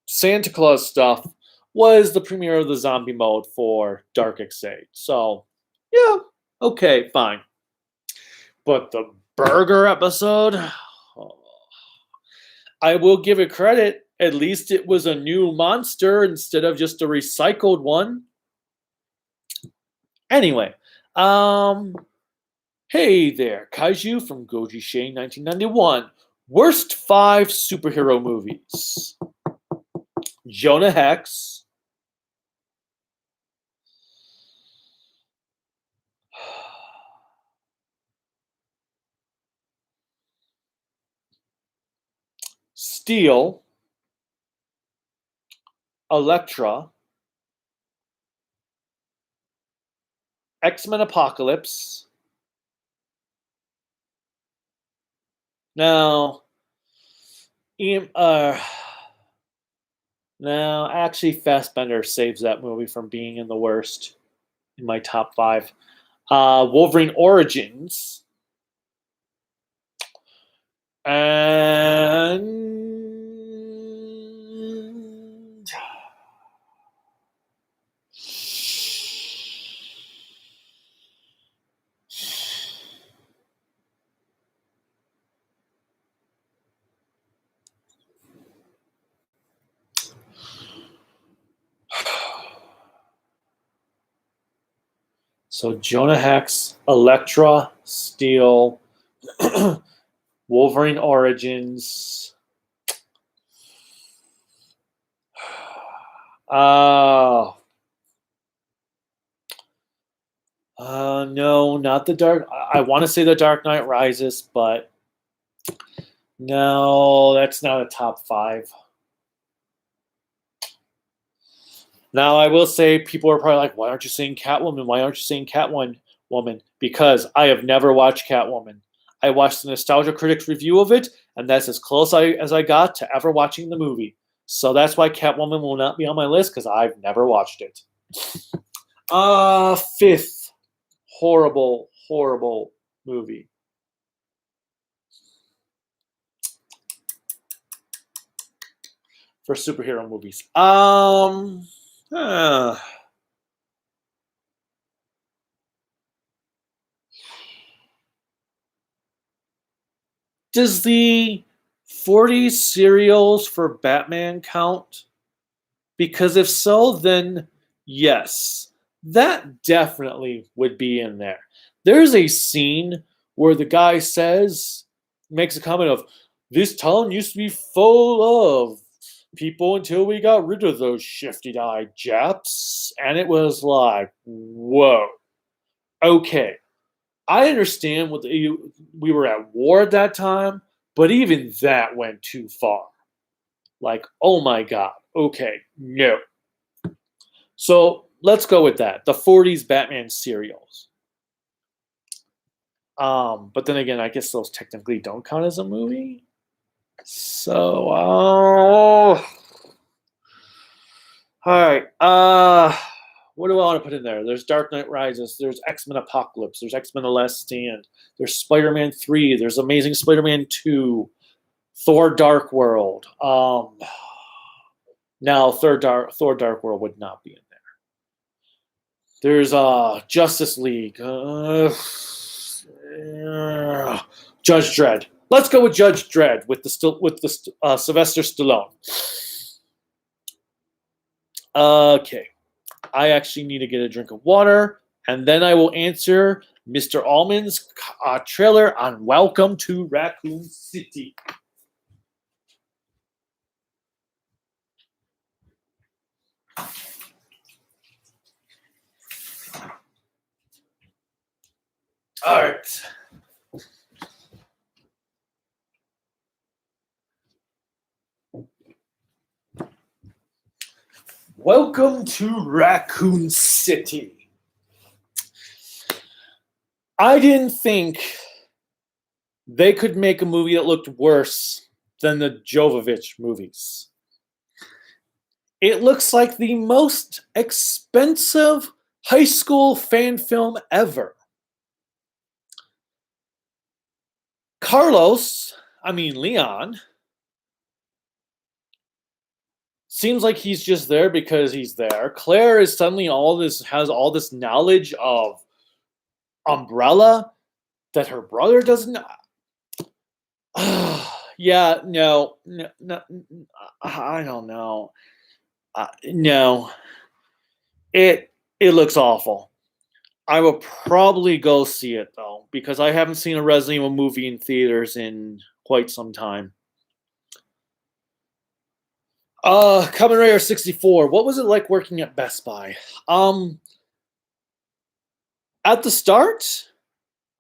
S1: Santa Claus stuff was the premiere of the zombie mode for Dark Xade. So, yeah, okay, fine. But the burger episode, I will give it credit. At least it was a new monster instead of just a recycled one. Anyway, hey there, Kaiju from Goji Shane 1991. Worst 5 superhero movies. Jonah Hex. Steel. Elektra. X-Men Apocalypse. Now, actually, Fassbender saves that movie from being in the worst in my top 5. Wolverine Origins. And so Jonah Hex, Elektra, Steel, Wolverine Origins. No, not the Dark. I want to say the Dark Knight Rises, but no, that's not a top 5. Now, I will say people are probably like, why aren't you saying Catwoman? Why aren't you saying Catwoman? Because I have never watched Catwoman. I watched the Nostalgia Critics review of it, and that's as close as I got to ever watching the movie. So that's why Catwoman will not be on my list, because I've never watched it. 5th horrible, horrible movie. For superhero movies. Does the 40 serials for Batman count? Because if so, then yes, that definitely would be in there. There's a scene where the guy makes a comment of, this town used to be full of people until we got rid of those shifty-eyed Japs. And it was like, whoa. Okay. I understand we were at war at that time, but even that went too far. Like, oh my God. Okay, no. So let's go with that. The 40s Batman serials. But then again, I guess those technically don't count as a movie. So, all right. What do I want to put in there? There's Dark Knight Rises. There's X-Men Apocalypse. There's X-Men The Last Stand. There's Spider-Man 3. There's Amazing Spider-Man 2. Thor Dark World. Now Thor Dark World would not be in there. There's Justice League. Judge Dredd. Let's go with Judge Dredd with the Sylvester Stallone. Okay. I actually need to get a drink of water, and then I will answer Mr. Allman's trailer on Welcome to Raccoon City. All right. Welcome to Raccoon City. I didn't think they could make a movie that looked worse than the Jovovich movies. It looks like the most expensive high school fan film ever. Leon, seems like he's just there because he's there. Claire is suddenly has all this knowledge of Umbrella that her brother doesn't. Yeah, no, I don't know. No, it looks awful. I will probably go see it though, because I haven't seen a Resident Evil movie in theaters in quite some time. Kamen Rider 64. What was it like working at Best Buy? At the start,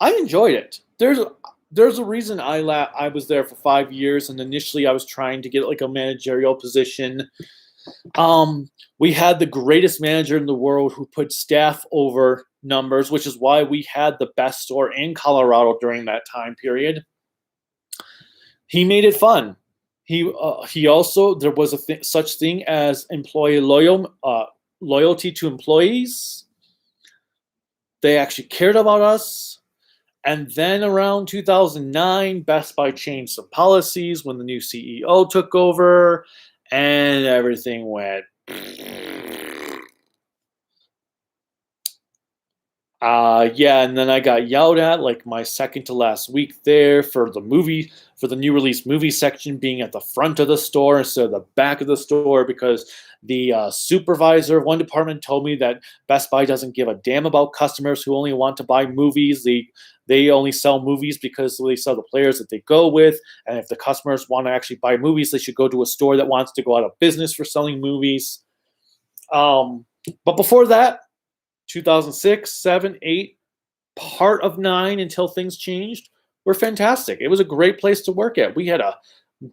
S1: I enjoyed it. There's a reason I was there for 5 years, and initially I was trying to get like a managerial position. We had the greatest manager in the world who put staff over numbers, which is why we had the best store in Colorado during that time period. He made it fun. He also, there was such thing as employee loyalty to employees. They actually cared about us, And then around 2009, Best Buy changed some policies when the new CEO took over, and everything went. Yeah, and then I got yelled at like my second to last week there for the new release movie section being at the front of the store instead of the back of the store because the supervisor of one department told me that Best Buy doesn't give a damn about customers who only want to buy movies. They only sell movies because they sell the players that they go with, and if the customers want to actually buy movies, they should go to a store that wants to go out of business for selling movies. But before that, 2006, 7, 8, part of 9 until things changed were fantastic. It was a great place to work at. We had a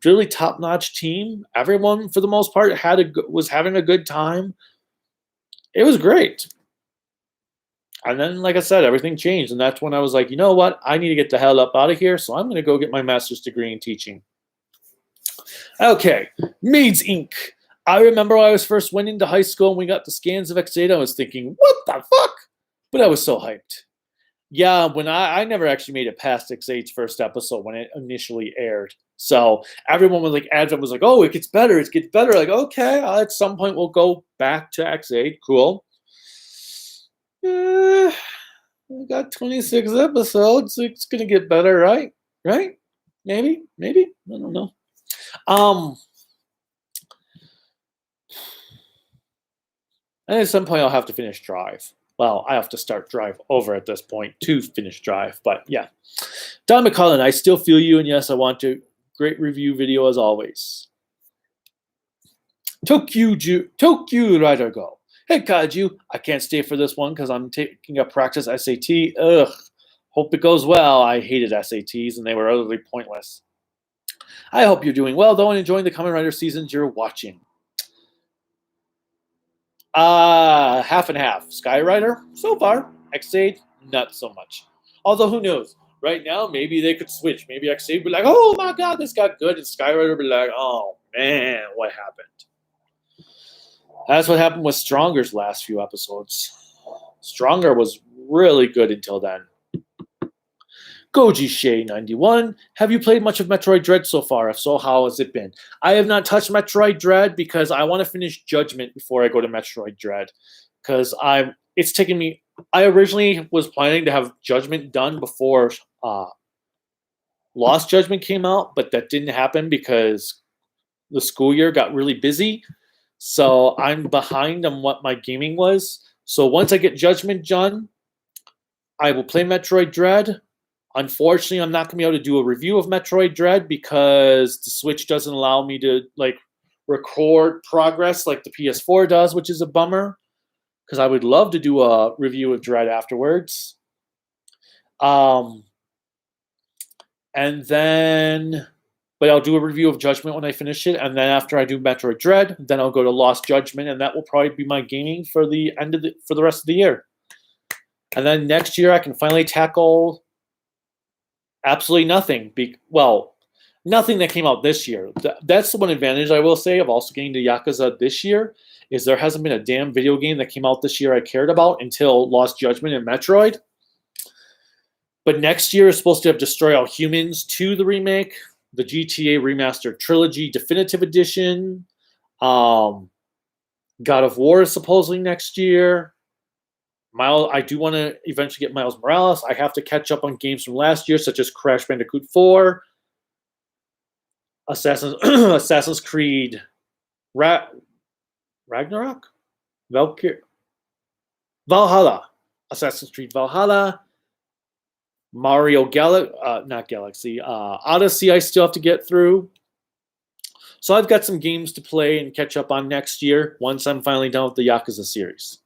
S1: really top-notch team. Everyone, for the most part, was having a good time. It was great. And then, like I said, everything changed. And that's when I was like, you know what? I need to get the hell up out of here. So I'm going to go get my master's degree in teaching. Okay, Maids Inc. I remember when I was first went into high school and we got the scans of X8, I was thinking, what the fuck? But I was so hyped. Yeah, when I never actually made it past X8's first episode when it initially aired. So everyone was like, Advent was like, oh, it gets better, it gets better. Like, okay, at some point we'll go back to X8. Cool. We got 26 episodes. It's going to get better, right? Right? Maybe? I don't know. And at some point, I'll have to finish Drive. Well, I have to start Drive over at this point to finish Drive. But yeah. Don McCullen, I still feel you. And yes, I want to. Great review video as always. Toku Rider Go. Hey, Kaiju. I can't stay for this one because I'm taking a practice SAT. Ugh. Hope it goes well. I hated SATs and they were utterly pointless. I hope you're doing well, though, and enjoying the Kamen Rider seasons you're watching. Half and half. Skyrider, so far. X8, not so much. Although, who knows? Right now, maybe they could switch. Maybe X8 would be like, oh my god, this got good. And Skyrider would be like, oh man, what happened? That's what happened with Stronger's last few episodes. Stronger was really good until then. Goji Shay 91. Have you played much of Metroid Dread so far? If so, how has it been? I have not touched Metroid Dread because I want to finish Judgment before I go to Metroid Dread. Because it's taken me. I originally was planning to have Judgment done before Lost Judgment came out, but that didn't happen because the school year got really busy. So I'm behind on what my gaming was. So once I get Judgment done, I will play Metroid Dread. Unfortunately, I'm not going to be able to do a review of Metroid Dread because the Switch doesn't allow me to record progress like the PS4 does, which is a bummer. Because I would love to do a review of Dread afterwards. But I'll do a review of Judgment when I finish it, and then after I do Metroid Dread, then I'll go to Lost Judgment, and that will probably be my gaming for the rest of the year. And then next year I can finally tackle absolutely nothing. Nothing that came out this year. That's the one advantage I will say of also getting to Yakuza this year is there hasn't been a damn video game that came out this year I cared about until Lost Judgment and Metroid. But next year is supposed to have Destroy All Humans 2, the remake, the GTA Remastered Trilogy Definitive Edition, God of War is supposedly next year. I do want to eventually get Miles Morales. I have to catch up on games from last year, such as Crash Bandicoot 4, Assassin's Creed Ragnarok? Valhalla. Assassin's Creed Valhalla. Mario Odyssey I still have to get through. So I've got some games to play and catch up on next year once I'm finally done with the Yakuza series.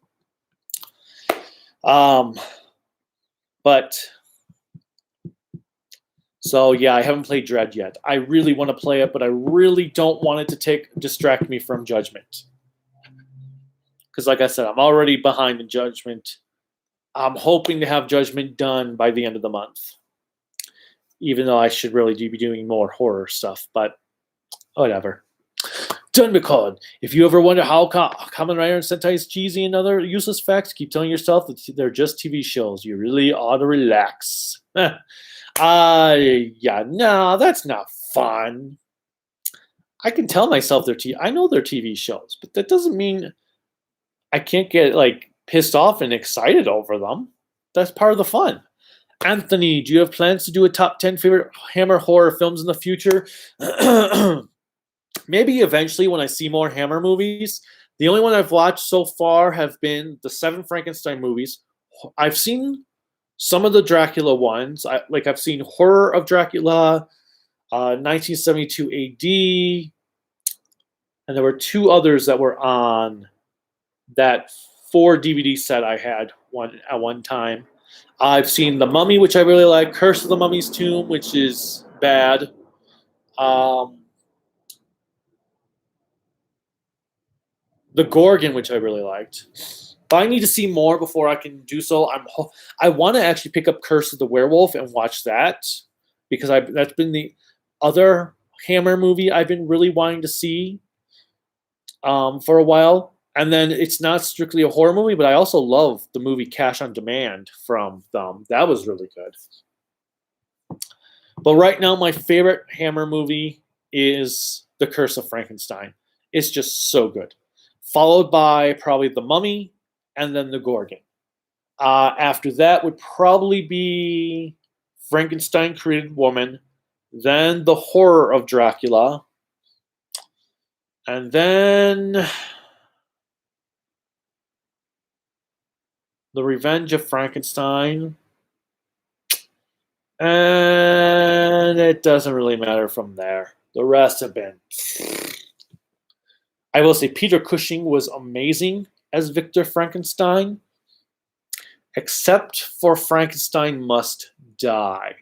S1: So yeah, I haven't played Dread yet. I really want to play it, but I really don't want it to distract me from Judgment. Because like I said, I'm already behind in Judgment. I'm hoping to have Judgment done by the end of the month. Even though I should really be doing more horror stuff, but whatever. Dunmicon. If you ever wonder how Kamen Rider and Sentai is cheesy and other useless facts, keep telling yourself that they're just TV shows. You really ought to relax. Yeah, no, that's not fun. I can tell myself I know they're TV shows, but that doesn't mean I can't get like pissed off and excited over them. That's part of the fun. Anthony, do you have plans to do a top 10 favorite Hammer horror films in the future? Maybe eventually when I see more Hammer movies. The only one I've watched so far have been the 7 Frankenstein movies. I've seen some of the Dracula ones. I've seen Horror of Dracula, 1972 AD, and there were 2 others that were on that 4 DVD set I had at one time. I've seen The Mummy, which I really like, Curse of the Mummy's Tomb, which is bad. The Gorgon, which I really liked. But I need to see more before I can do so. I want to actually pick up Curse of the Werewolf and watch that because that's been the other Hammer movie I've been really wanting to see for a while. And then it's not strictly a horror movie, but I also love the movie Cash on Demand from them. That was really good. But right now, my favorite Hammer movie is The Curse of Frankenstein. It's just so good. Followed by probably The Mummy and then The Gorgon. After that would probably be Frankenstein Created Woman, then The Horror of Dracula, and then The Revenge of Frankenstein. And it doesn't really matter from there. The rest have been... I will say Peter Cushing was amazing as Victor Frankenstein, except for Frankenstein Must Die.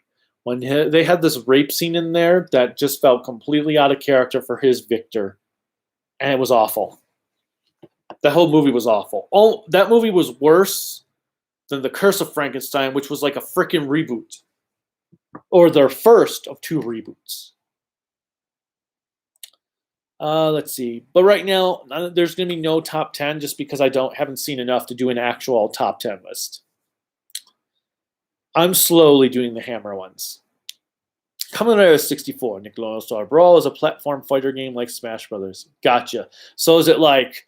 S1: When they had this rape scene in there that just felt completely out of character for his Victor, and it was awful. The whole movie was awful. Oh, that movie was worse than The Curse of Frankenstein, which was like a freaking reboot, or their first of 2 reboots. Let's see. But right now, there's going to be no top 10 just because I haven't seen enough to do an actual top 10 list. I'm slowly doing the Hammer ones. Kamen Rider 64, Nickelodeon Star Brawl is a platform fighter game like Smash Brothers. Gotcha. So is it like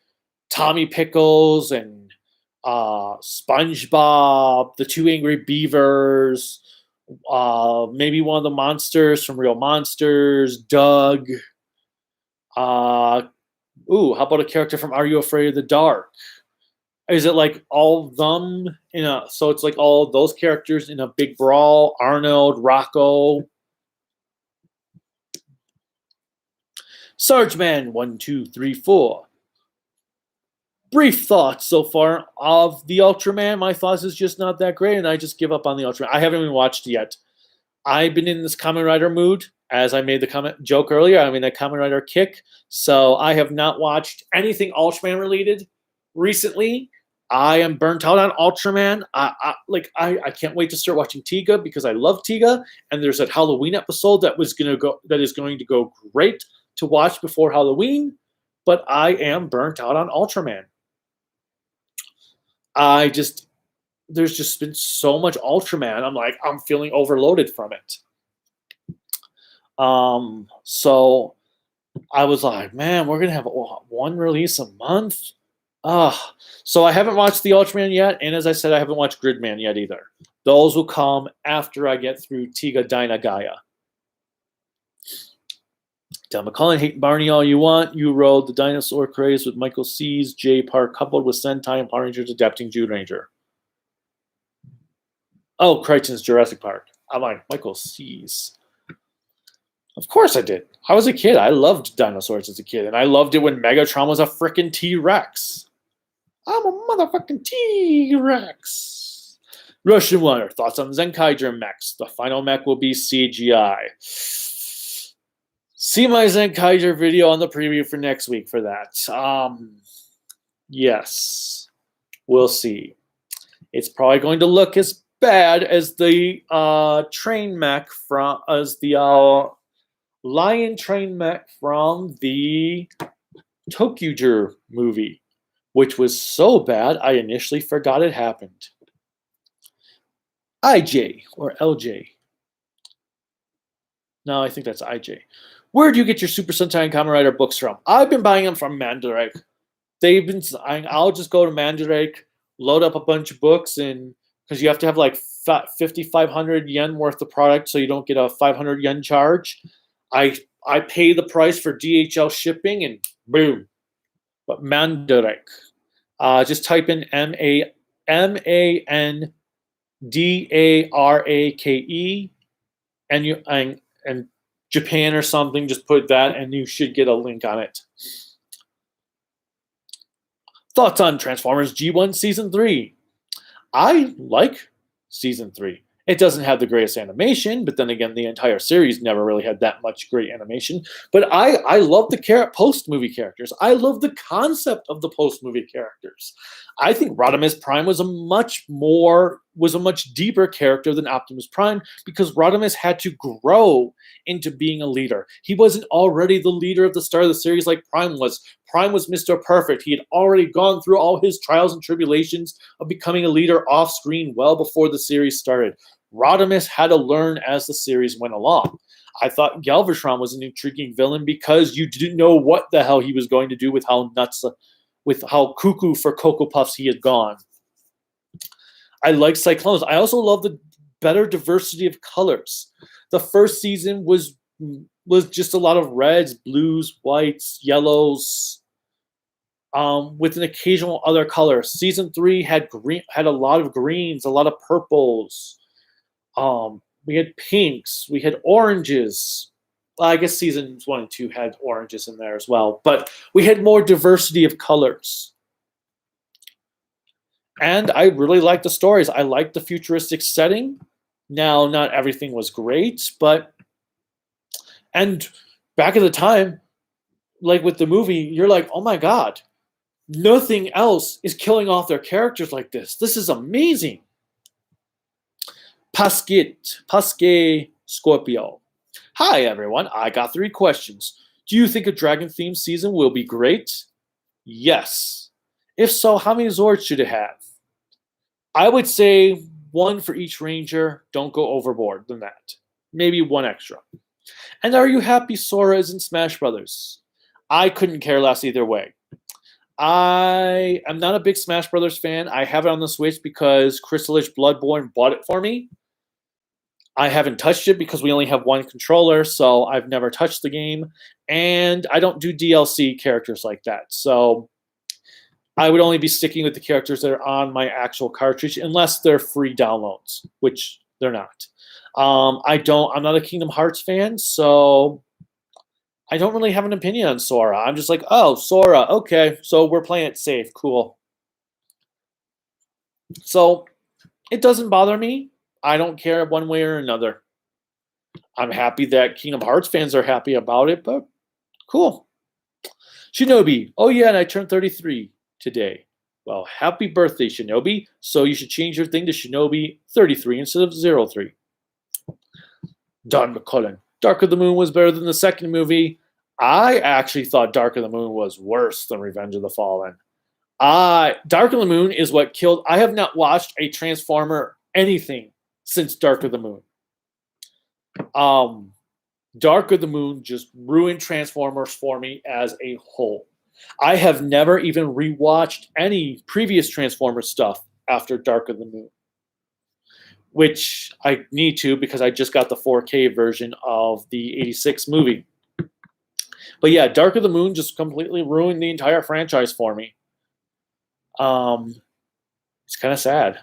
S1: Tommy Pickles and SpongeBob, the 2 Angry Beavers, maybe one of the monsters from Real Monsters, Doug? How about a character from Are You Afraid of the Dark? Is it like all of them so it's like all those characters in a big brawl? Arnold, Rocco, Sargeman, 1, 2, 3, 4. Brief thoughts so far of the Ultraman. My thoughts is just not that great, and I just give up on the Ultraman. I haven't even watched it yet. I've been in this Kamen Rider mood. As I made the joke earlier, I'm in a Kamen Rider kick. So I have not watched anything Ultraman related recently. I am burnt out on Ultraman. I can't wait to start watching Tiga because I love Tiga. And there's that Halloween episode that is going to go great to watch before Halloween. But I am burnt out on Ultraman. There's just been so much Ultraman. I'm feeling overloaded from it. So I was like, man, we're going to have one release a month. So I haven't watched the Ultraman yet. And as I said, I haven't watched Gridman yet either. Those will come after I get through Tiga Dyna Gaia. Del McCullen, hate Barney all you want. You rode the dinosaur craze with Michael C's J Park coupled with Sentai and Power Rangers adapting Jude Ranger. Oh, Crichton's Jurassic Park. I'm like, Michael C's. Of course I did. I was a kid. I loved dinosaurs as a kid, and I loved it when Megatron was a frickin' T-Rex. I'm a motherfucking T-Rex. Russian Water. Thoughts on Zenkaiger mechs. The final mech will be CGI. See my Zenkaiger video on the preview for next week for that. Yes. We'll see. It's probably going to look as bad as the train mech as the Lion train mech from the Tokuger movie, which was so bad I initially forgot it happened. IJ or LJ. No, I think that's IJ. Where do you get your Super Sentai and Kamen Rider books from? I've been buying them from Mandarake. I'll just go to Mandarake, load up a bunch of books, and because you have to have like 5,500 yen worth of product, so you don't get a 500 yen charge. I pay the price for DHL shipping, and boom. But Mandarake. Just type in MANDARAKE, and Japan or something. Just put that, and you should get a link on it. Thoughts on Transformers G1 Season 3? I like Season 3. It doesn't have the greatest animation, but then again, the entire series never really had that much great animation. But I love the post-movie characters. I love the concept of the post-movie characters. I think Rodimus Prime was a much deeper character than Optimus Prime because Rodimus had to grow into being a leader. He wasn't already the leader at the start of the series like Prime was. Prime was Mr. Perfect. He had already gone through all his trials and tribulations of becoming a leader off screen well before the series started. Rodimus had to learn as the series went along. I thought Galvatron was an intriguing villain because you didn't know what the hell he was going to do with how cuckoo for Cocoa Puffs he had gone. I like Cyclones. I also love the better diversity of colors. The first season was just a lot of reds, blues, whites, yellows, with an occasional other color. Season 3 had a lot of greens, a lot of purples. We had pinks, we had oranges. Well, I guess seasons 1 and 2 had oranges in there as well, but we had more diversity of colors. And I really liked the stories. I liked the futuristic setting. Now, not everything was great, and back at the time, like with the movie, you're like, oh my God, nothing else is killing off their characters like this. This is amazing. Pasque Scorpio. Hi, everyone. I got 3 questions. Do you think a dragon-themed season will be great? Yes. If so, how many Zords should it have? I would say 1 for each Ranger. Don't go overboard than that. Maybe 1 extra. And are you happy Sora is in Smash Brothers? I couldn't care less either way. I am not a big Smash Brothers fan. I have it on the Switch because Crystal Edge Bloodborne bought it for me. I haven't touched it because we only have 1 controller, so I've never touched the game. And I don't do DLC characters like that. So I would only be sticking with the characters that are on my actual cartridge unless they're free downloads, which they're not. I'm not a Kingdom Hearts fan, so I don't really have an opinion on Sora. I'm just like, oh, Sora, okay, so we're playing it safe, cool. So it doesn't bother me. I don't care one way or another. I'm happy that Kingdom Hearts fans are happy about it, but cool. Shinobi, oh yeah, and I turned 33 today. Well, happy birthday, Shinobi. So you should change your thing to Shinobi 33 instead of 03. Don McCullen, Dark of the Moon was better than the second movie. I actually thought Dark of the Moon was worse than Revenge of the Fallen. Dark of the Moon is what killed. I have not watched a Transformer anything since Dark of the Moon. Dark of the Moon just ruined Transformers for me as a whole. I have never even rewatched any previous Transformers stuff after Dark of the Moon, which I need to because I just got the 4K version of the 86 movie. But yeah, Dark of the Moon just completely ruined the entire franchise for me. It's kind of sad,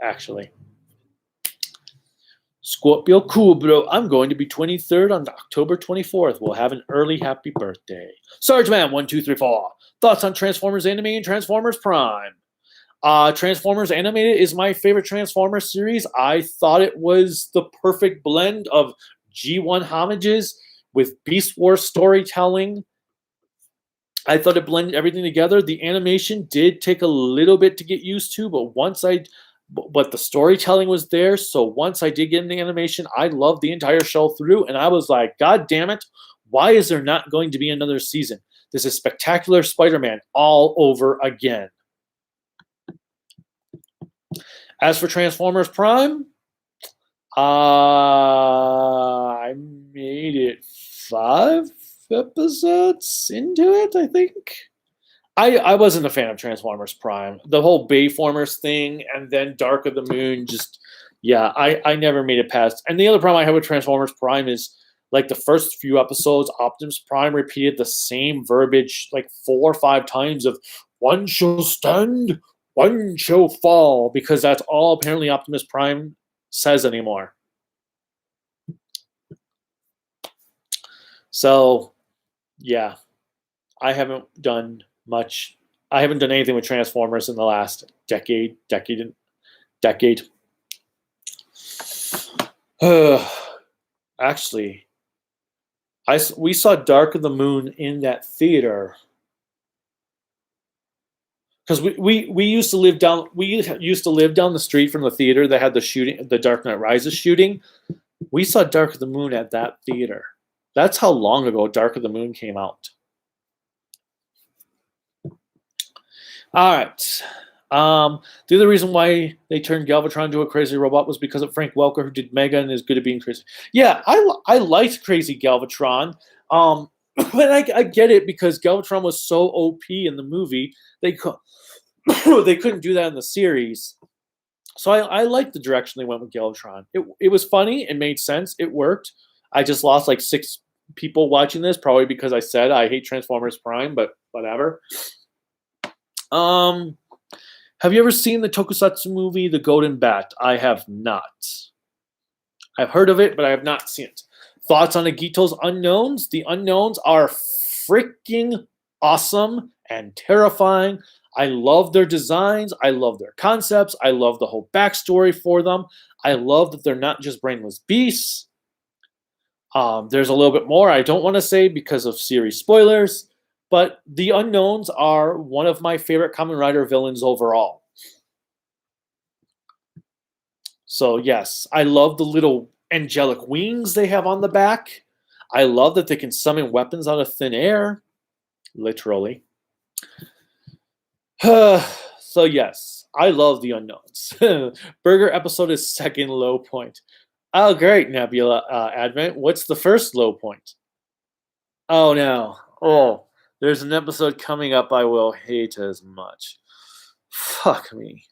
S1: actually. Scorpio, cool, bro. I'm going to be 23rd on October 24th. We'll have an early happy birthday. Sargeman1234. Thoughts on Transformers Anime and Transformers Prime? Transformers Animated is my favorite Transformers series. I thought it was the perfect blend of G1 homages with Beast Wars storytelling. I thought it blended everything together. The animation did take a little bit to get used to, but the storytelling was there. So once I did get in the animation, I loved the entire show through, and I was like, God damn it, why is there not going to be another season? This is Spectacular Spider-Man all over again. As for Transformers Prime, I made it 5 episodes into it, I think. I wasn't a fan of Transformers Prime. The whole Bayformers thing and then Dark of the Moon, just, yeah, I never made it past. And the other problem I have with Transformers Prime is, like, the first few episodes, Optimus Prime repeated the same verbiage like 4 or 5 times of, one shall stand, one shall fall, because that's all apparently Optimus Prime says anymore. So, yeah, I haven't done much. I haven't done anything with Transformers in the last decade. Actually, we saw Dark of the Moon in that theater because we used to live down the street from the theater that had the Dark Knight Rises shooting. We saw Dark of the Moon at that theater. That's how long ago Dark of the Moon came out. All right. The other reason why they turned Galvatron into a crazy robot was because of Frank Welker, who did Mega and is good at being crazy. Yeah, I liked Crazy Galvatron. But I get it because Galvatron was so OP in the movie. They couldn't do that in the series. So I liked the direction they went with Galvatron. It was funny. It made sense. It worked. I just lost like 6 people watching this, probably because I said I hate Transformers Prime, but whatever. Have you ever seen the Tokusatsu movie, The Golden Bat? I have not. I've heard of it, but I have not seen it. Thoughts on Agito's Unknowns? The Unknowns are freaking awesome and terrifying. I love their designs. I love their concepts. I love the whole backstory for them. I love that they're not just brainless beasts. There's a little bit more I don't want to say because of series spoilers. But the Unknowns are one of my favorite Kamen Rider villains overall. So yes, I love the little angelic wings they have on the back. I love that they can summon weapons out of thin air. Literally. So yes, I love the Unknowns. Burger episode is second low point. Oh great, Nebula Advent. What's the first low point? Oh no. Oh. There's an episode coming up I will hate as much. Fuck me.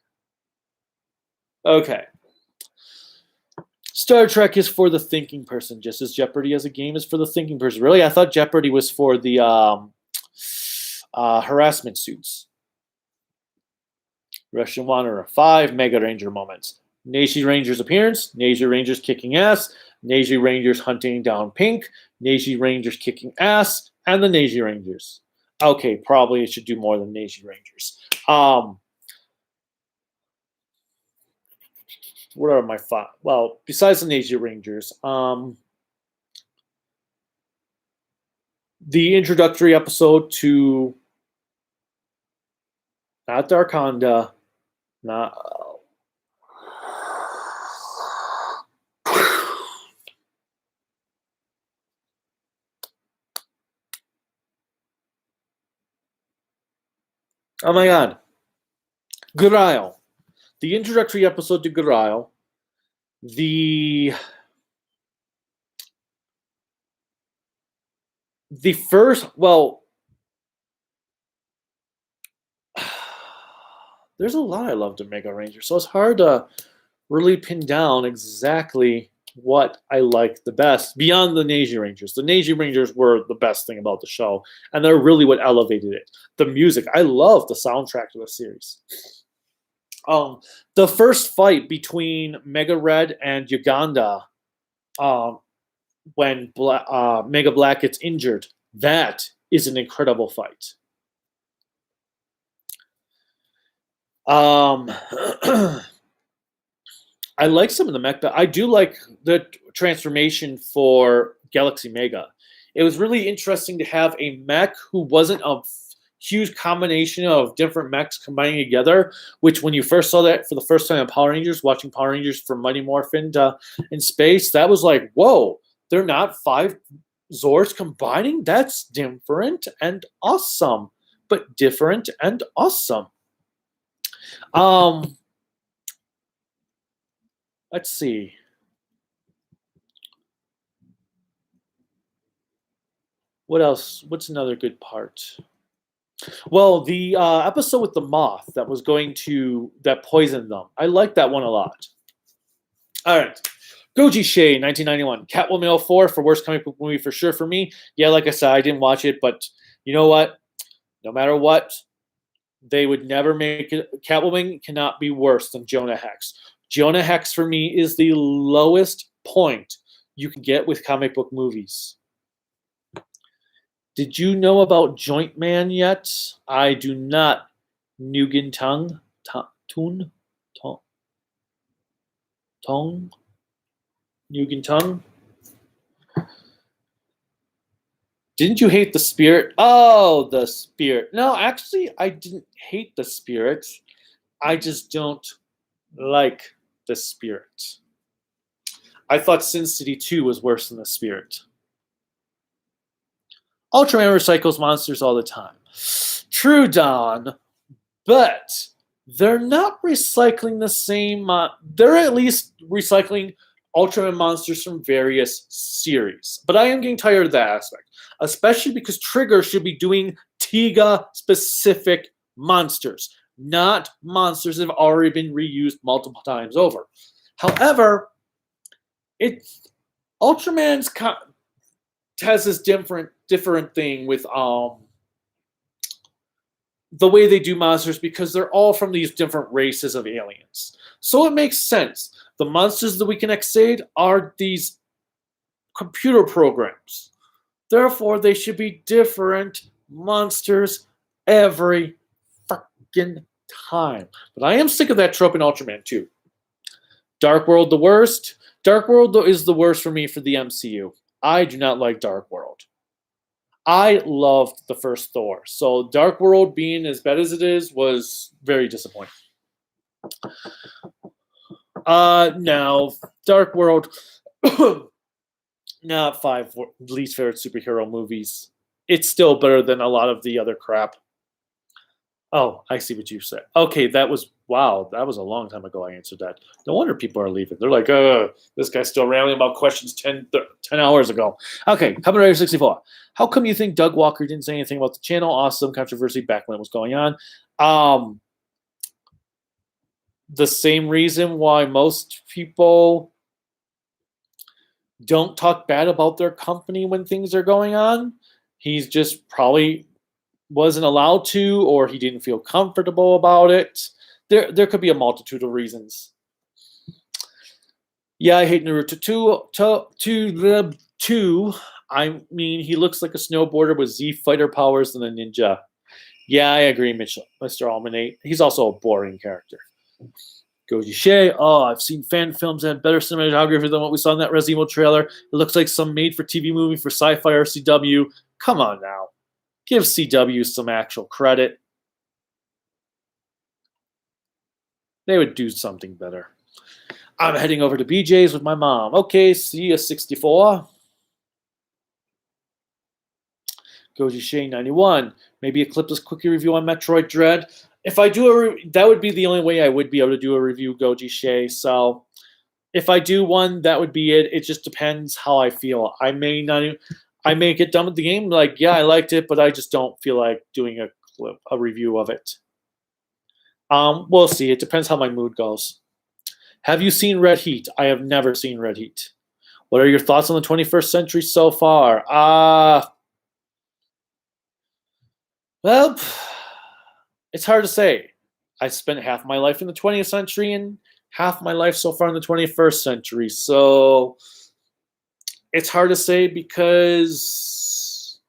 S1: Okay. Star Trek is for the thinking person, just as Jeopardy as a game is for the thinking person. Really? I thought Jeopardy was for the harassment suits. Russian Wanderer 5 Mega Ranger moments. Neji Ranger's appearance. Neji Ranger's kicking ass. Neji Rangers hunting down Pink. Neji Rangers kicking ass. And the Neji Rangers. Okay, probably it should do more than Neji Rangers. What are my thoughts? Well, besides the Neji Rangers, the introductory episode to not Darkonda, not oh my god. Gurile. The introductory episode to Gurile. The first, well, there's a lot I loved in Mega Ranger, so it's hard to really pin down exactly what I like the best beyond the Neji Rangers. The Neji Rangers were the best thing about the show, and they're really what elevated it. The music, I love the soundtrack to the series. The first fight between Mega Red and Uganda, when Mega Black gets injured, that is an incredible fight. I like some of the mech. I do like the transformation for Galaxy Mega. It was really interesting to have a mech who wasn't a huge combination of different mechs combining together, which when you first saw that for the first time in Power Rangers, watching Power Rangers from Mighty Morphin in space, that was like, whoa, they're not 5 Zords combining, that's different and awesome. But different and awesome. Let's see. What else? What's another good part? Well, the episode with the moth that poisoned them. I like that one a lot. All right. Goji Shea, 1991. Catwoman 04 for worst comic book movie for sure for me. Yeah, like I said, I didn't watch it, but you know what? No matter what, they would never make it. Catwoman cannot be worse than Jonah Hex. Jonah Hex for me is the lowest point you can get with comic book movies. Did you know about Joint Man yet? I do not. Nugan Tongue? Tong? Nugan Tongue? Didn't you hate the spirit? Oh, the spirit. No, actually, I didn't hate the spirit. I just don't like the spirit. I thought Sin City 2 was worse than the spirit. Ultraman recycles monsters all the time. True, Don, but they're not recycling the same. They're at least recycling Ultraman monsters from various series. But I am getting tired of that aspect, especially because Trigger should be doing Tiga-specific monsters, not monsters that have already been reused multiple times over. However, Ultraman's has this different thing with the way they do monsters because they're all from these different races of aliens. So it makes sense. The monsters that we can exceed are these computer programs. Therefore, they should be different monsters every fucking time. But I am sick of that trope in Ultraman too. Dark World the worst. Dark World is the worst for me for the MCU. I do not like Dark World. I loved the first Thor. So Dark World being as bad as it is was very disappointing. Now, Dark World, not 5 least favorite superhero movies. It's still better than a lot of the other crap. Oh, I see what you said. Okay, that was a long time ago I answered that. No wonder people are leaving. They're like, this guy's still rambling about questions 10 hours ago. Okay, Kamen Rider 64. How come you think Doug Walker didn't say anything about the channel? Awesome controversy back when it was going on. The same reason why most people don't talk bad about their company when things are going on. He's just probably wasn't allowed to, or he didn't feel comfortable about it. There could be a multitude of reasons. Yeah, I hate Naruto too. I mean, he looks like a snowboarder with Z fighter powers than a ninja. Yeah, I agree, Mr. Almanate. He's also a boring character. Goji Shea. Oh, I've seen fan films that have better cinematography than what we saw in that Resident Evil trailer. It looks like some made-for-TV movie for Sci-Fi or CW. Come on now. Give CW some actual credit. They would do something better. I'm heading over to BJ's with my mom. Okay, see you 64. Goji Shea 91. Maybe a clipless quickie review on Metroid Dread. If I do that would be the only way I would be able to do a review, Goji Shea. So if I do one, that would be it. It just depends how I feel. I may get done with the game. Like, yeah, I liked it, but I just don't feel like doing a review of it. We'll see. It depends how my mood goes. Have you seen Red Heat? I have never seen Red Heat. What are your thoughts on the 21st century so far? Well, it's hard to say. I spent half my life in the 20th century and half my life so far in the 21st century. So it's hard to say because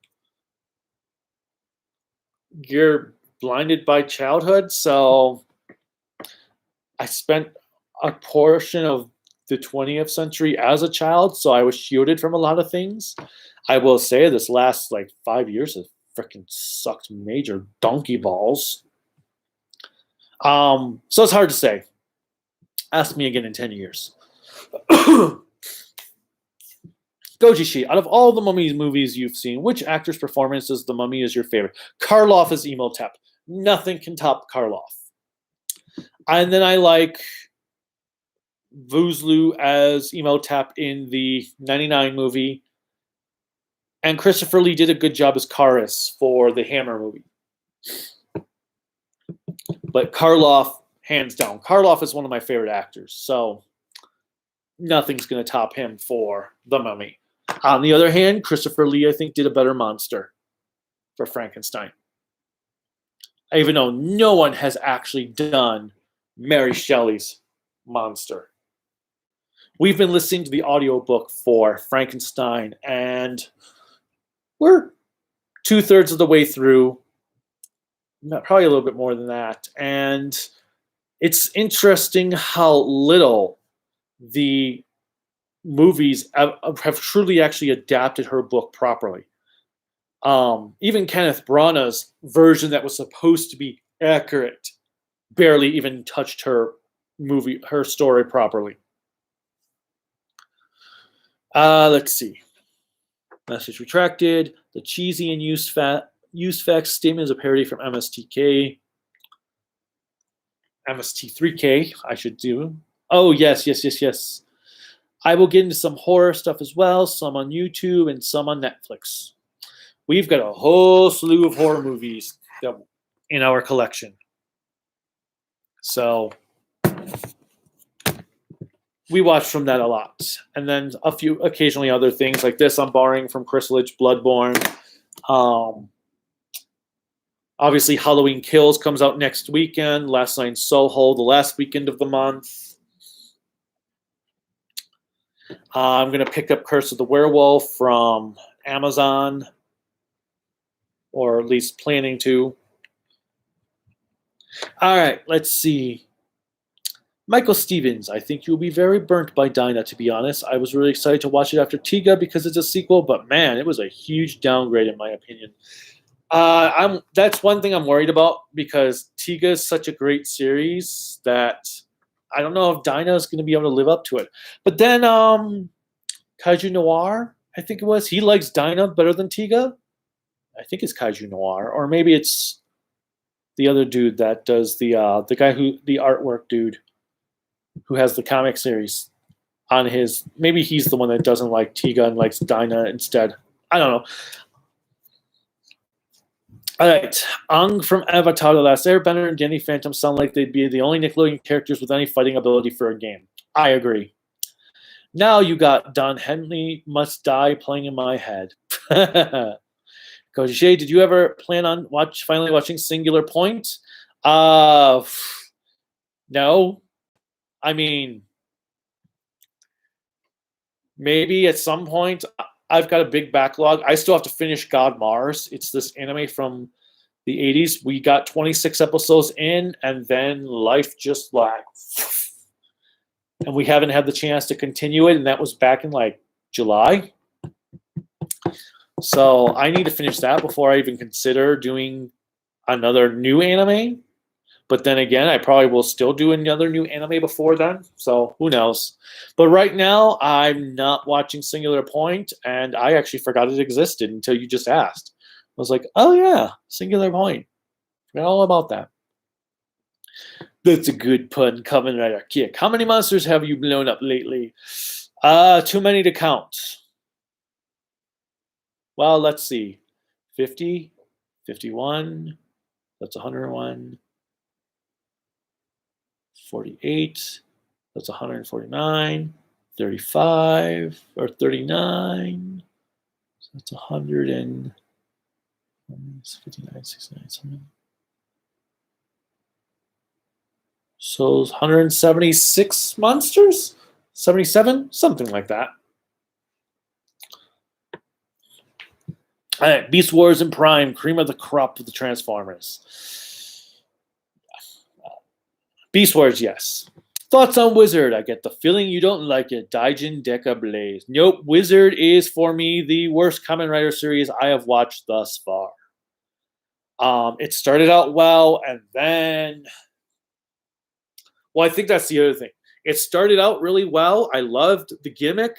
S1: you're blinded by childhood. So I spent a portion of the 20th century as a child, so I was shielded from a lot of things. I will say this last 5 years have freaking sucked major donkey balls. So it's hard to say. Ask me again in 10 years. But Gojishi, out of all the Mummy movies you've seen, which actor's performance as the Mummy is your favorite? Karloff as Imhotep. Nothing can top Karloff. And then I like Vosloo as Imhotep in the 99 movie. And Christopher Lee did a good job as Karis for the Hammer movie. But Karloff, hands down. Karloff is one of my favorite actors. So nothing's going to top him for the Mummy. On the other hand, Christopher Lee, I think, did a better monster for Frankenstein. Even though no one has actually done Mary Shelley's monster. We've been listening to the audiobook for Frankenstein, and we're 2/3 of the way through. Probably a little bit more than that. And it's interesting how little the movies have truly actually adapted her book properly. Even Kenneth Branagh's version that was supposed to be accurate barely even touched her story properly. Let's see. Message retracted. The cheesy and use facts statement is a parody from MST3K, I should do. Oh, yes. I will get into some horror stuff as well, some on YouTube and some on Netflix. We've got a whole slew of horror movies in our collection. So we watch from that a lot. And then a few occasionally other things like this I'm borrowing from Chrysalige Bloodborne. Obviously, Halloween Kills comes out next weekend. Last Night in Soho, the last weekend of the month. I'm going to pick up Curse of the Werewolf from Amazon, or at least planning to. All right, let's see. Michael Stevens, I think you'll be very burnt by Dinah, to be honest. I was really excited to watch it after Tiga because it's a sequel, but man, it was a huge downgrade in my opinion. That's one thing I'm worried about because Tiga is such a great series that I don't know if Dinah is going to be able to live up to it. But then Kaiju Noir, I think it was, he likes Dinah better than Tiga. I think it's Kaiju Noir, or maybe it's the other dude that does the guy the artwork dude who has the comic series on his. Maybe he's the one that doesn't like Tiga and likes Dinah instead. I don't know. All right, Ang from Avatar: The Last Airbender and Danny Phantom sound like they'd be the only Nickelodeon characters with any fighting ability for a game. I agree. Now you got Don Henley Must Die playing in my head. Coach Shay, did you ever plan on finally watching Singular Point? No. I mean, maybe at some point. I've got a big backlog. I still have to finish God Mars. It's this anime from the 80s. We got 26 episodes in, and then life just like... And we haven't had the chance to continue it, and that was back in like July. So I need to finish that before I even consider doing another new anime. But then again, I probably will still do another new anime before then. So who knows? But right now, I'm not watching Singular Point, and I actually forgot it existed until you just asked. I was like, oh yeah, Singular Point. Forgot all about that. That's a good pun, Kamen Rider Kick. How many monsters have you blown up lately? Too many to count. Well, let's see. 50, 51, that's 101. 48, that's 149, 35, or 39, so that's 100 and 59, 69, something. So 176 monsters? 77? Something like that. All right, Beast Wars and Prime, cream of the crop of the Transformers. Beast Wars, yes. Thoughts on Wizard? I get the feeling you don't like it. Daijin Deca Blaze. Nope, Wizard is for me the worst Kamen Rider series I have watched thus far. It started out well, and then... Well, I think that's the other thing. It started out really well. I loved the gimmick,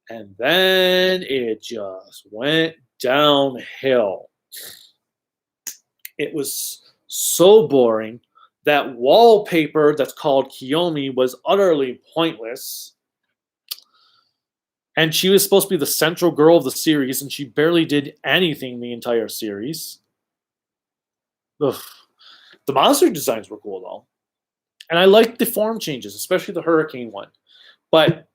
S1: And then it just went downhill. It was so boring. That wallpaper that's called Kiyomi was utterly pointless. And she was supposed to be the central girl of the series, and she barely did anything the entire series. Ugh. The monster designs were cool, though. And I liked the form changes, especially the hurricane one. But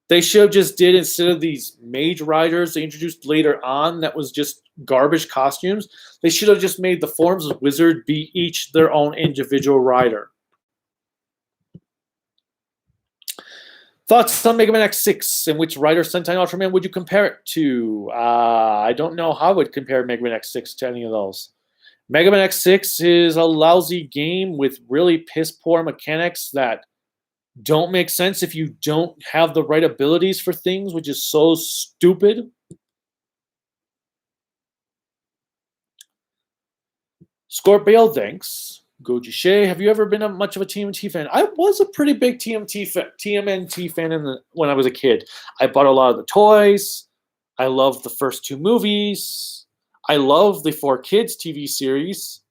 S1: they should have just did, instead of these mage riders they introduced later on that was just garbage costumes, they should have just made the forms of wizard be each their own individual rider. Thoughts on Mega Man X6, and which Rider Sentai Ultraman would you compare it to? I don't know how I would compare Mega Man X6 to any of those. Mega Man X6 is a lousy game with really piss poor mechanics that don't make sense if you don't have the right abilities for things, which is so stupid. Scorpio, thanks. Goji Shea, have you ever been much of a TMNT fan? I was a pretty big TMNT fan when I was a kid. I bought a lot of the toys. I loved the first two movies. I love the 4Kids TV series.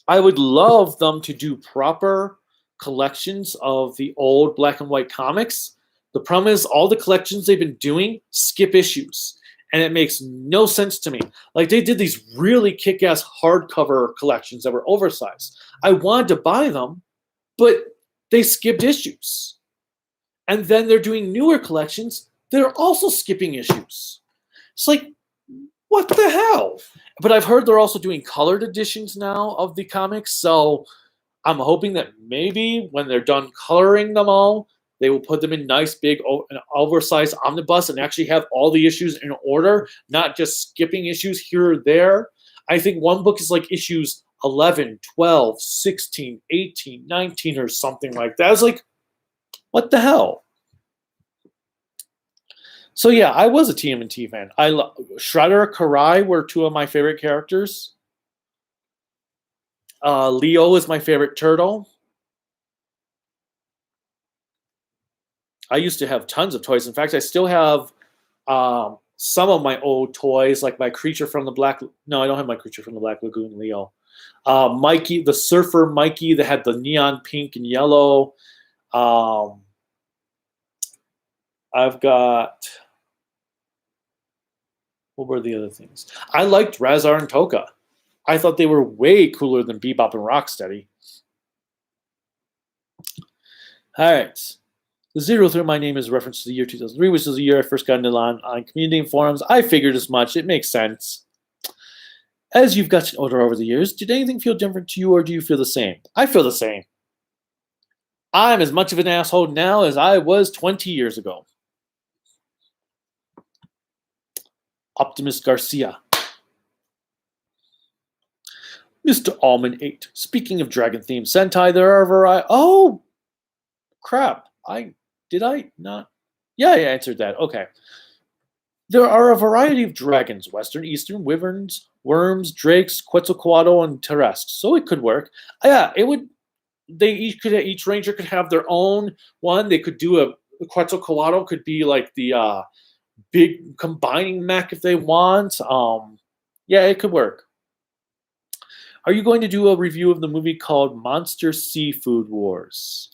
S1: I would love them to do proper collections of the old black and white comics. The problem is all the collections they've been doing skip issues. And it makes no sense to me. Like, they did these really kick-ass hardcover collections that were oversized. I wanted to buy them, but they skipped issues. And then they're doing newer collections. They're also skipping issues. It's like, what the hell? But I've heard they're also doing colored editions now of the comics. So I'm hoping that maybe when they're done coloring them all, they will put them in nice, big, oversized omnibus and actually have all the issues in order, not just skipping issues here or there. I think one book is like issues 11, 12, 16, 18, 19, or something like that. I was like, what the hell? So yeah, I was a TMNT fan. Shredder, Karai were two of my favorite characters. Leo is my favorite turtle. I used to have tons of toys. In fact, I still have some of my old toys, like my creature from the Black. No, I don't have my creature from the Black Lagoon, Leo. Mikey, the surfer Mikey that had the neon pink and yellow. I've got. What were the other things? I liked Razar and Toka. I thought they were way cooler than Bebop and Rocksteady. All right. The zero through my name is a reference to the year 2003, which is the year I first got into on community forums. I figured as much. It makes sense. As you've gotten older over the years, did anything feel different to you, or do you feel the same? I feel the same. I'm as much of an asshole now as I was 20 years ago. Optimus Garcia. Mr. Almond 8. Speaking of dragon-themed Sentai, there are a variety. Oh, crap. Did I not? Yeah, I answered that. Okay. There are a variety of dragons: Western, Eastern, Wyverns, Worms, Drakes, Quetzalcoatl, and Terresk. So it could work. Yeah, it would. Each ranger could have their own one. They could do a Quetzalcoatl could be like the big combining mech if they want. Yeah, it could work. Are you going to do a review of the movie called Monster Seafood Wars?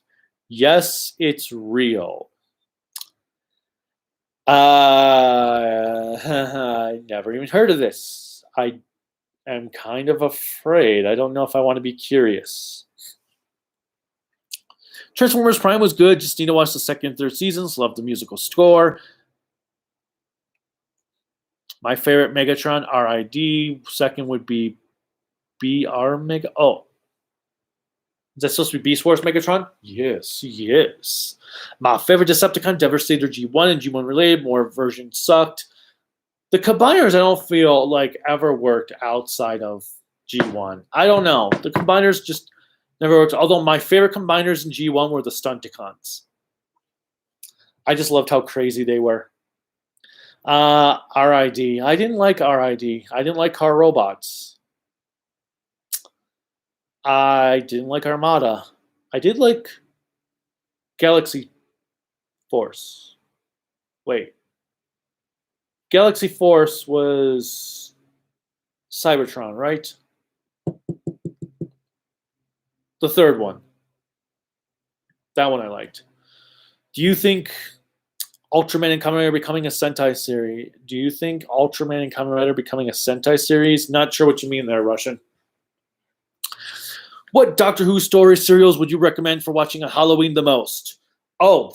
S1: Yes, it's real. I never even heard of this. I am kind of afraid. I don't know if I want to be curious. Transformers Prime was good. Just need to watch the second and third seasons. Love the musical score. My favorite Megatron, RID. Second would be BR Mega. Oh. Is that supposed to be Beast Wars Megatron? Yes, yes. My favorite Decepticon, Devastator G1 and G1 related. More versions sucked. The combiners I don't feel like ever worked outside of G1. I don't know. The combiners just never worked. Although my favorite combiners in G1 were the Stunticons. I just loved how crazy they were. RID. I didn't like RID. I didn't like Car Robots. I didn't like Armada. I did like Galaxy Force. Wait. Galaxy Force was Cybertron, right? The third one. That one I liked. Do you think Ultraman and Kamen Rider becoming a Sentai series? Do you think Ultraman and Kamen Rider becoming a Sentai series? Not sure what you mean there, Russian. What Doctor Who story serials would you recommend for watching on Halloween the most? Oh,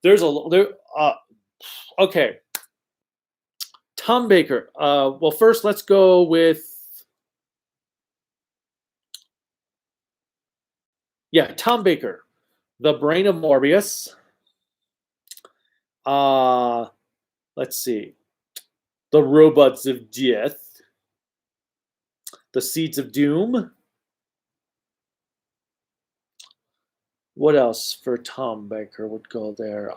S1: there's a there. Okay, Tom Baker. Well, first let's go with Tom Baker, the Brain of Morbius. Let's see, the Robots of Death, the Seeds of Doom. What else for Tom Baker would go there?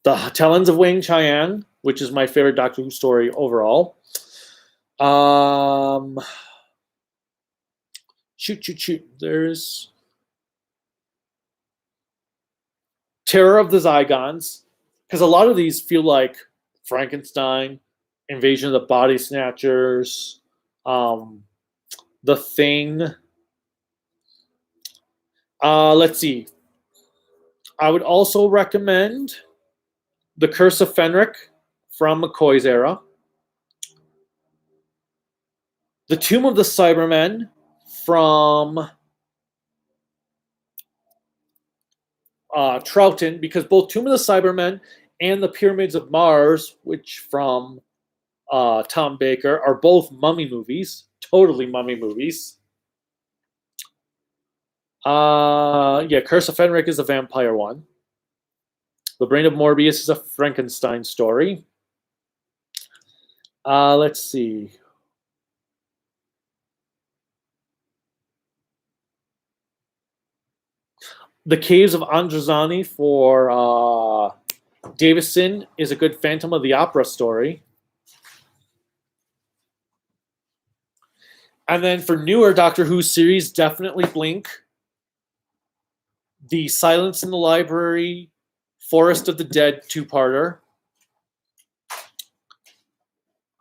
S1: The Talons of Wang Chiang, which is my favorite Doctor Who story overall. Shoot. There's Terror of the Zygons, because a lot of these feel like Frankenstein, Invasion of the Body Snatchers, The Thing. Let's see. I would also recommend The Curse of Fenric from McCoy's era. The Tomb of the Cybermen from Troughton, because both Tomb of the Cybermen and the Pyramids of Mars, which from Tom Baker, are both mummy movies. Totally mummy movies. Curse of Fenric is a vampire one. The Brain of Morbius is a Frankenstein story. Let's see. The Caves of Androzani for Davison is a good Phantom of the Opera story. And then for newer Doctor Who series, definitely Blink. The Silence in the Library, Forest of the Dead two-parter.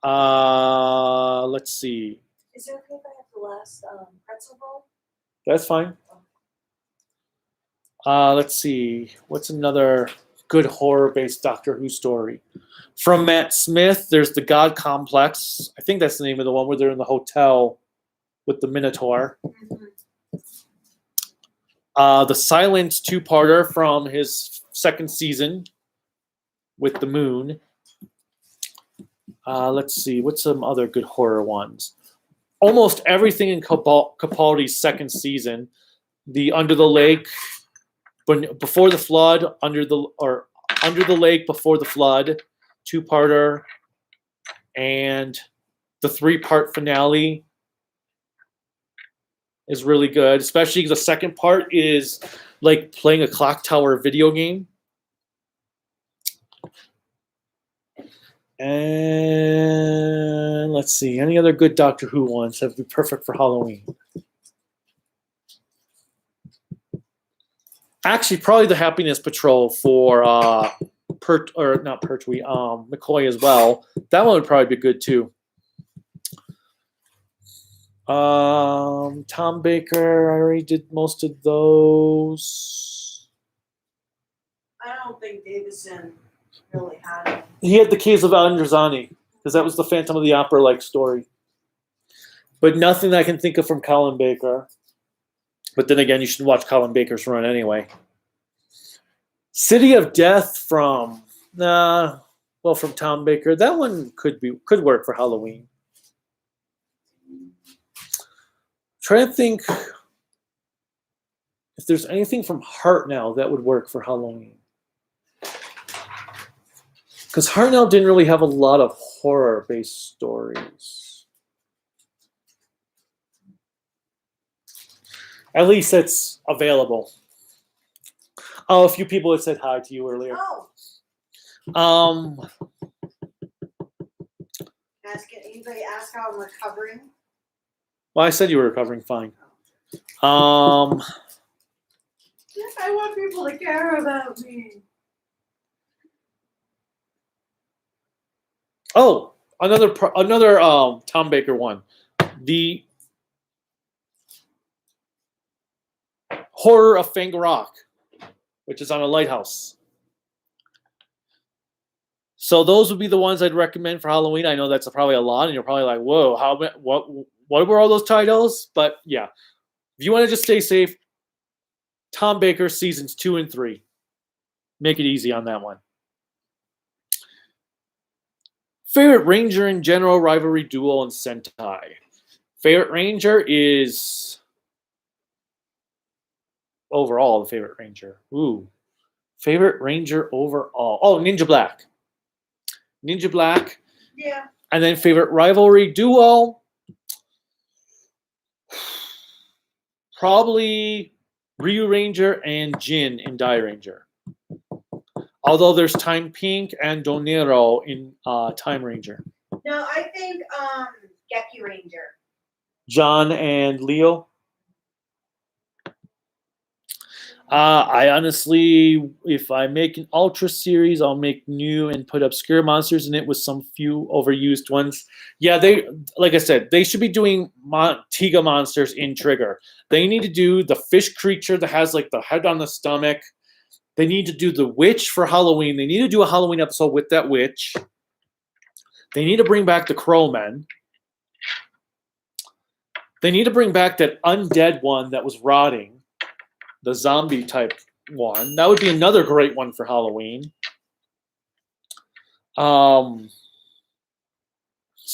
S1: Let's see.
S2: Is it okay if I have the last pretzel roll?
S1: That's fine. Let's see. What's another good horror-based Doctor Who story? From Matt Smith, there's The God Complex. I think that's the name of the one where they're in the hotel with the Minotaur.
S2: Mm-hmm.
S1: The Silence two-parter from his second season with the Moon. Let's see. What's some other good horror ones? Almost everything in Capaldi's second season. The Under the Lake, Before the Flood, Under the Lake, Before the Flood, two-parter, and the three-part finale is really good, especially because the second part is like playing a clock tower video game. And let's see, any other good Doctor Who ones that would be perfect for Halloween? Actually, probably the Happiness Patrol for McCoy as well. That one would probably be good too. Tom Baker, I already did most of those.
S2: I don't think Davison really had it.
S1: He had the Caves of Androzani, because that was the Phantom of the Opera-like story. But nothing that I can think of from Colin Baker. But then again, you should watch Colin Baker's run anyway. City of Death from Tom Baker. That one could work for Halloween. Trying to think if there's anything from Hartnell that would work for Halloween. Because Hartnell didn't really have a lot of horror-based stories. At least it's available. Oh, a few people had said hi to you earlier.
S2: Oh. Anybody ask how I'm recovering?
S1: Well, I said you were recovering fine.
S2: I want people to care about me.
S1: Oh, another Tom Baker one. The Horror of Fangarok, which is on a lighthouse. So those would be the ones I'd recommend for Halloween. I know that's probably a lot, and you're probably like, "Whoa, what were all those titles?" But yeah, if you want to just stay safe, Tom Baker seasons 2 and 3. Make it easy on that one. Favorite Ranger in general, rivalry, duel, and Sentai. Favorite Ranger is overall the favorite Ranger. Ooh, favorite Ranger overall. Oh, Ninja Black. Ninja Black.
S2: Yeah.
S1: And then favorite rivalry duo. Probably Ryu Ranger and Jin in Die Ranger. Although there's Time Pink and Donero in Time Ranger.
S2: No, I think Geki Ranger.
S1: John and Leo. I honestly, if I make an Ultra series, I'll make new and put obscure monsters in it with some few overused ones. Yeah, like I said, they should be doing Tiga monsters in Trigger. They need to do the fish creature that has like the head on the stomach. They need to do the witch for Halloween. They need to do a Halloween episode with that witch. They need to bring back the Crowmen. They need to bring back that undead one that was rotting. The zombie type one. That would be another great one for Halloween. So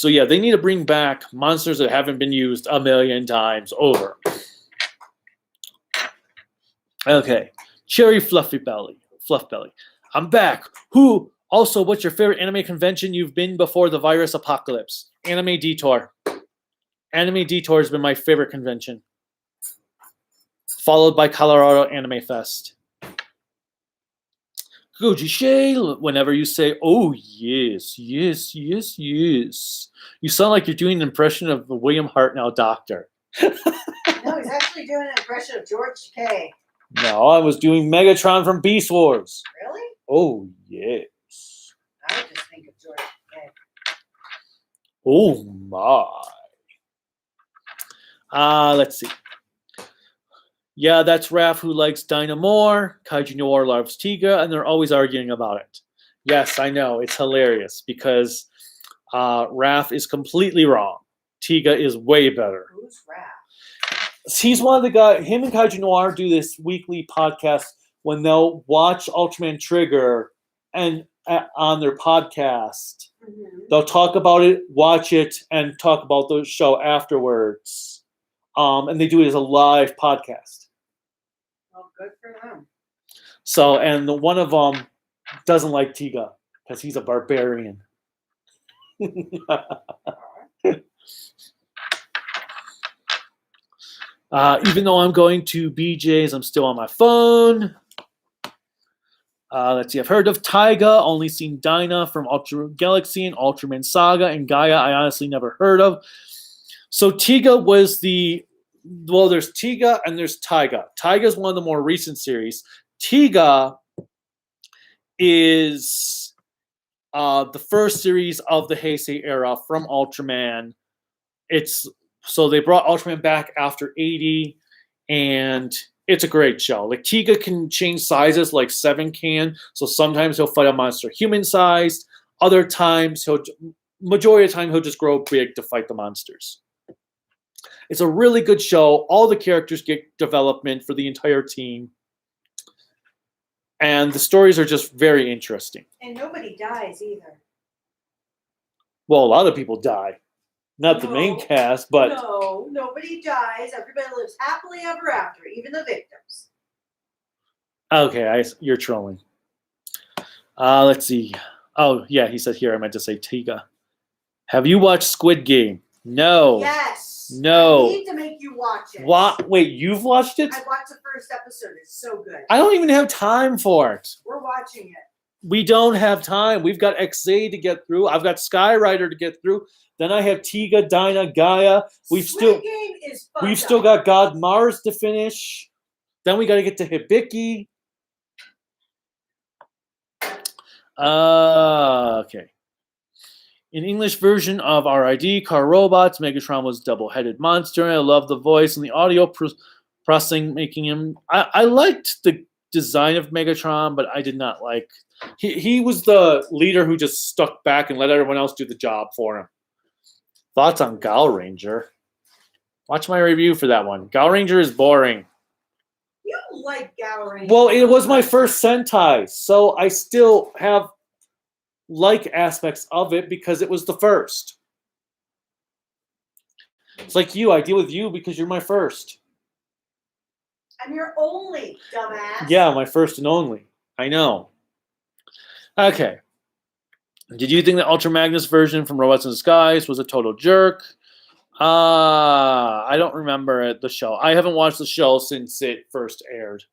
S1: yeah, they need to bring back monsters that haven't been used a million times over. Okay. Cherry Fluff Belly. I'm back. Also, what's your favorite anime convention you've been before the virus apocalypse? Anime Detour. Anime Detour has been my favorite convention. Followed by Colorado Anime Fest. Goji Shay, whenever you say, "Oh, yes, yes, yes, yes," you sound like you're doing an impression of the William Hartnell doctor.
S2: No, he's actually doing an impression of George K.
S1: No, I was doing Megatron from Beast Wars.
S2: Really?
S1: Oh, yes.
S2: I would just think of George K.
S1: Oh, my. Let's see. Yeah, that's Raph who likes Dinah more. Kaiju Noir loves Tiga, and they're always arguing about it. Yes, I know. It's hilarious because Raph is completely wrong. Tiga is way better.
S2: Who's Raph?
S1: He's one of the guys. Him and Kaiju Noir do this weekly podcast when they'll watch Ultraman Trigger and on their podcast. Mm-hmm. They'll talk about it, watch it, and talk about the show afterwards. And they do it as a live podcast.
S2: Well, good for them.
S1: So, and one of them doesn't like Tiga because he's a barbarian. Even though I'm going to BJ's, I'm still on my phone. Let's see. I've heard of Taiga, only seen Dinah from Ultra Galaxy and Ultraman Saga, and Gaia I honestly never heard of. So Tiga was there's Tiga and there's Taiga. Taiga is one of the more recent series. Tiga is the first series of the Heisei era from Ultraman. So they brought Ultraman back after 80, and it's a great show. Like Tiga can change sizes like Seven can. So sometimes he'll fight a monster human sized. Other times majority of the time he'll just grow big to fight the monsters. It's a really good show. All the characters get development for the entire team. And the stories are just very interesting.
S2: And nobody dies either.
S1: Well, a lot of people die. Not the main cast, but...
S2: No, nobody dies. Everybody lives happily ever after, even the victims.
S1: Okay, you're trolling. Let's see. Oh, yeah, he said here. I meant to say Tiga. Have you watched Squid Game? No.
S2: Yes.
S1: No.
S2: I need to make you watch it.
S1: What? Wait, you've watched it?
S2: I watched the first episode. It's so good.
S1: I don't even have time for it.
S2: We're watching it.
S1: We don't have time. We've got XA to get through. I've got Skyrider to get through. Then I have Tiga, Dinah, Gaia. We've still got God Mars to finish. Then we got to get to Hibiki. Okay. In English version of RID, Car Robots, Megatron was double-headed monster. I love the voice and the audio processing, making him. I liked the design of Megatron, but I did not like. He was the leader who just stuck back and let everyone else do the job for him. Thoughts on Gal Ranger? Watch my review for that one. Gal Ranger is boring.
S2: You like Gal Ranger.
S1: Well, it was my first Sentai, so I still have like aspects of it because it was the first. It's like you. I deal with you because you're my first.
S2: I'm your only, dumbass.
S1: Yeah, my first and only. I know. Okay. Did you think the Ultra Magnus version from Robots in Disguise was a total jerk? I don't remember the show. I haven't watched the show since it first aired.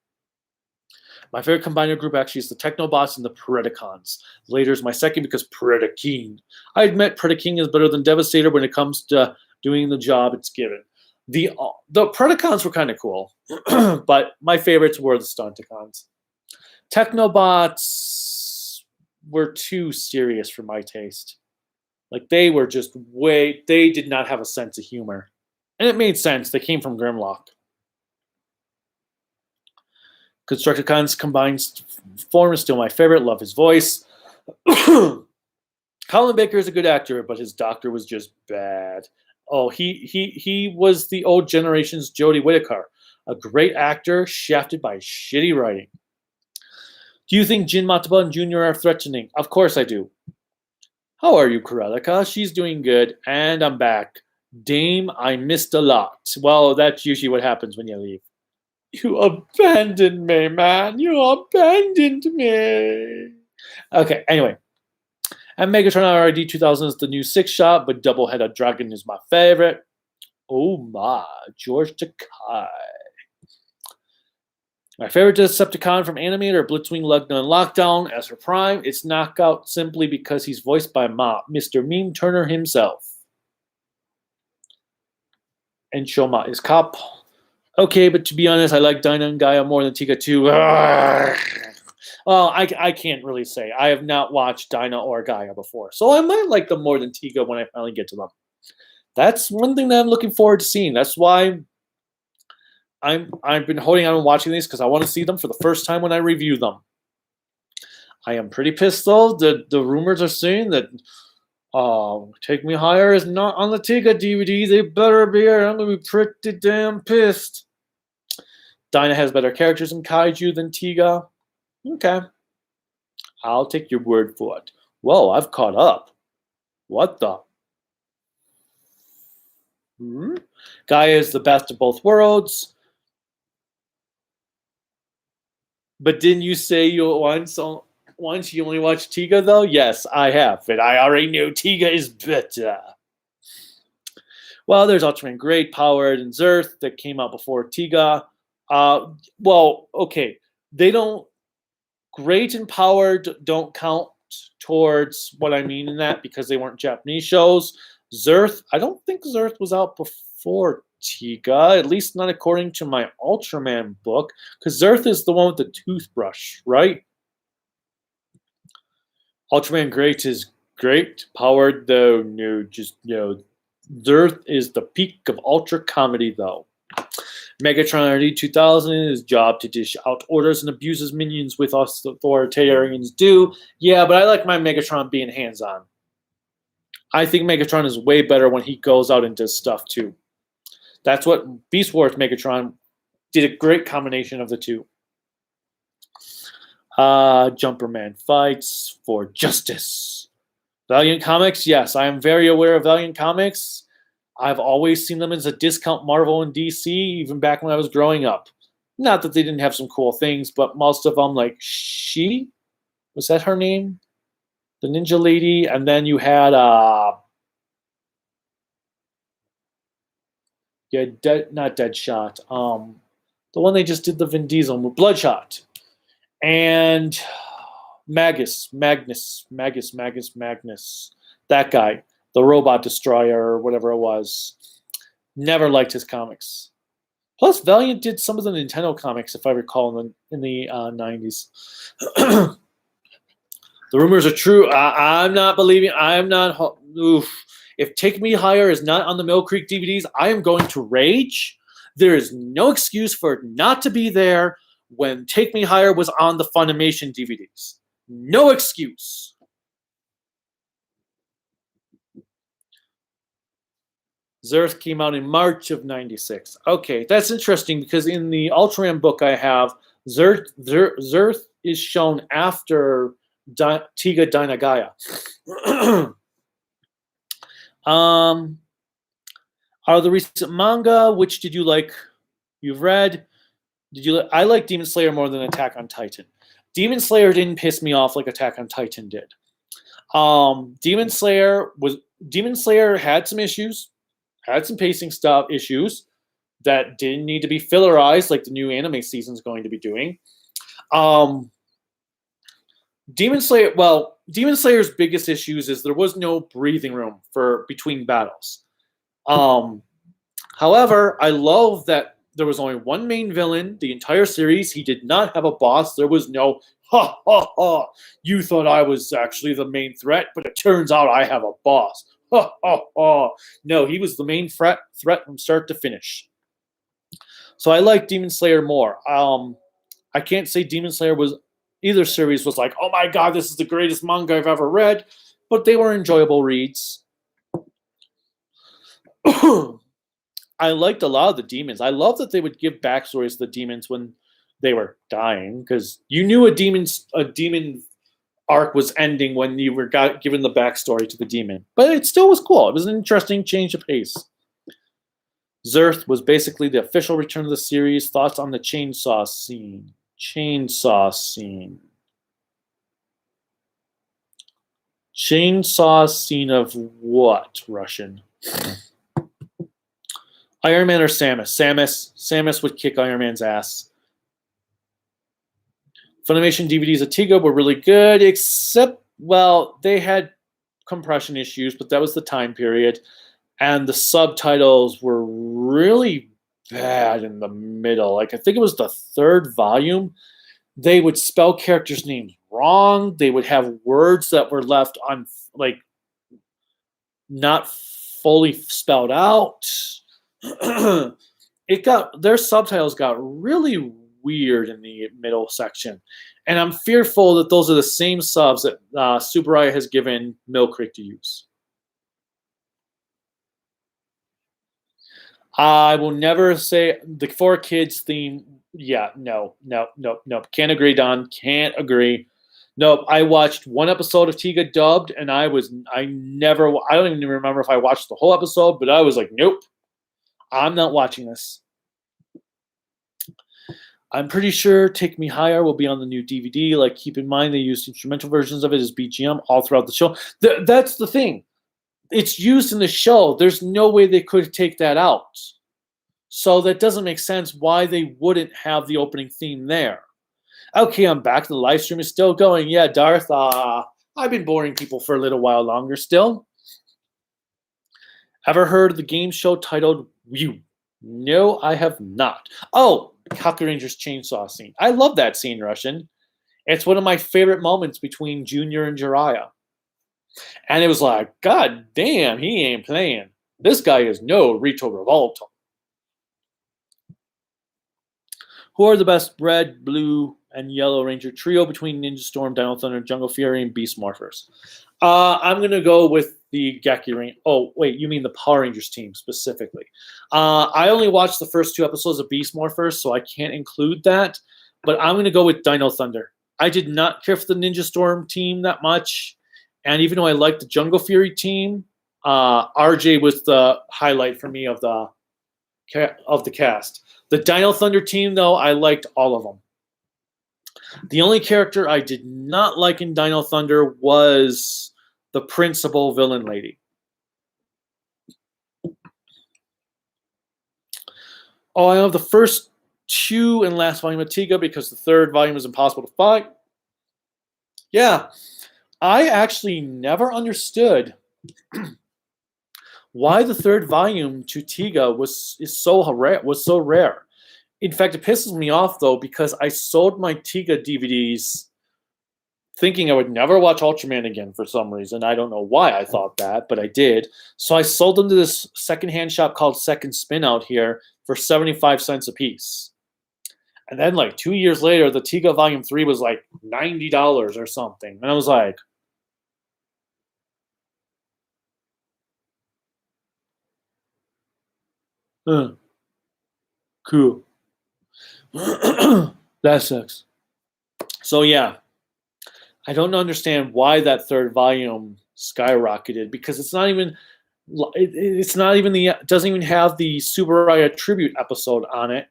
S1: My favorite combiner group actually is the Technobots and the Predacons. Later is my second because Predaking. I admit Predaking is better than Devastator when it comes to doing the job it's given. The Predacons were kind of cool, but my favorites were the Stunticons. Technobots were too serious for my taste. Like, they were just they did not have a sense of humor. And it made sense. They came from Grimlock. Constructicon's combined form is still my favorite. Love his voice. Colin Baker is a good actor, but his doctor was just bad. Oh, he was the old generation's Jodie Whittaker. A great actor, shafted by shitty writing. Do you think Jin Mataba and Junior are threatening? Of course I do. How are you, Karelika? She's doing good, and I'm back. Dame, I missed a lot. Well, that's usually what happens when you leave. You abandoned me, man. You abandoned me. Okay, anyway. And Megatron RID 2000 is the new 6-shot, but Double-Headed Dragon is my favorite. Oh my, George Takei. My favorite Decepticon from Animator, Blitzwing, Lugna, and Lockdown. As for Prime, it's Knockout simply because he's voiced by Mr. Meme Turner himself. And Shoma is Cop. Okay, but to be honest, I like Dinah and Gaia more than Tika 2. Well, I can't really say. I have not watched Dinah or Gaia before, so I might like them more than Tika when I finally get to them. That's one thing that I'm looking forward to seeing. That's why I've been holding on and watching these because I want to see them for the first time when I review them. I am pretty pissed though. The rumors are saying that Take Me Higher is not on the Tika DVD. They better be, or I'm gonna be pretty damn pissed. Dinah has better characters in Kaiju than Tiga. Okay. I'll take your word for it. Whoa, I've caught up. What the? Gaia is the best of both worlds. But didn't you say you once you only watched Tiga, though? Yes, I have. And I already knew Tiga is better. Well, there's Ultraman Great, Powered, and Zerth that came out before Tiga. Well, okay. They don't... Great and Powered don't count towards what I mean in that because they weren't Japanese shows. Zerth, I don't think Zerth was out before Tiga, at least not according to my Ultraman book, because Zerth is the one with the toothbrush, right? Ultraman Great is great. Powered, though, no, Zerth is the peak of Ultra comedy, though. Megatron RD 2000 is job to dish out orders and abuse his minions with us authoritarians do. Yeah, but I like my Megatron being hands-on. I think Megatron is way better when he goes out and does stuff, too. That's what Beast Wars Megatron did, a great combination of the two. Jumperman fights for justice. Valiant Comics, yes, I am very aware of Valiant Comics. I've always seen them as a discount Marvel and DC, even back when I was growing up. Not that they didn't have some cool things, but most of them, like She, was that her name? The Ninja Lady, and then you had not Deadshot. The one they just did the Vin Diesel, Bloodshot, and Magnus. That guy, the Robot Destroyer or whatever it was. Never liked his comics. Plus, Valiant did some of the Nintendo comics, if I recall, in the 90s. The rumors are true. I'm not believing. I'm not. Oof. If Take Me Higher is not on the Mill Creek DVDs, I am going to rage. There is no excuse for it not to be there when Take Me Higher was on the Funimation DVDs. No excuse. Zerth came out in March of 96. Okay, that's interesting because in the Ultraman book I have, Zerth is shown after Tiga Dynagaya. Out of the recent manga, which did you like? You've read? I like Demon Slayer more than Attack on Titan. Demon Slayer didn't piss me off like Attack on Titan did. Demon Slayer had some issues, had some pacing issues that didn't need to be fillerized like the new anime season's going to be doing. Demon Slayer's biggest issues is there was no breathing room between battles. However, I love that there was only one main villain the entire series. He did not have a boss. There was no, ha, ha, ha, you thought I was actually the main threat, but it turns out I have a boss. Ha, ha, ha. No, he was the main threat from start to finish. So I like Demon Slayer more. I can't say Demon Slayer either series was like, oh my god, this is the greatest manga I've ever read, but they were enjoyable reads. I liked a lot of the demons. I love that they would give backstories to the demons when they were dying, because you knew a demon arc was ending when you were given the backstory to the demon. But it still was cool. It was an interesting change of pace. Zerth was basically the official return of the series. Thoughts on the chainsaw scene? Chainsaw scene of what, Russian? Iron Man or Samus? Samus would kick Iron Man's ass. Funimation DVDs of Tiga were really good, except, well, they had compression issues, but that was the time period. And the subtitles were really bad in the middle. Like, I think it was the third volume. They would spell characters' names wrong. They would have words that were left not fully spelled out. Their subtitles got really weird in the middle section, and I'm fearful that those are the same subs that Tsuburaya has given Mill Creek to use. I will never say the 4Kids theme. Yeah, no. Can't agree, Don. Can't agree. Nope. I watched one episode of Tiga dubbed, and I don't even remember if I watched the whole episode, but I was like, nope. I'm not watching this. I'm pretty sure Take Me Higher will be on the new DVD. Like, keep in mind they used instrumental versions of it as BGM all throughout the show. That's the thing. It's used in the show. There's no way they could take that out. So that doesn't make sense why they wouldn't have the opening theme there. Okay, I'm back. The live stream is still going. Yeah, Darth, I've been boring people for a little while longer still. Ever heard of the game show titled Whew? No, I have not. Oh, Kaku Ranger's chainsaw scene. I love that scene, Russian. It's one of my favorite moments between Junior and Jiraiya. And it was like, God damn, he ain't playing. This guy is no Rito Revolta. Who are the best red, blue, and yellow Ranger trio between Ninja Storm, Dino Thunder, Jungle Fury, and Beast Morphers? I'm going to go with the Geki Ranger. Oh, wait, you mean the Power Rangers team specifically. I only watched the first 2 episodes of Beast Morphers, so I can't include that. But I'm going to go with Dino Thunder. I did not care for the Ninja Storm team that much. And even though I liked the Jungle Fury team, RJ was the highlight for me of the cast. The Dino Thunder team, though, I liked all of them. The only character I did not like in Dino Thunder was the principal villain lady. Oh, I have the first 2 and last volume of Tiga because the 3rd volume is impossible to find. Yeah, I actually never understood why the 3rd volume to Tiga was so rare. In fact, it pisses me off though because I sold my Tiga DVDs thinking I would never watch Ultraman again for some reason. I don't know why I thought that, but I did. So I sold them to this secondhand shop called Second Spin out here for 75 cents a piece. And then like 2 years later, the Tiga Volume 3 was like $90 or something. And I was like, cool. That sucks. So yeah, I don't understand why that third volume skyrocketed because it's not even it doesn't even have the Subaraya tribute episode on it.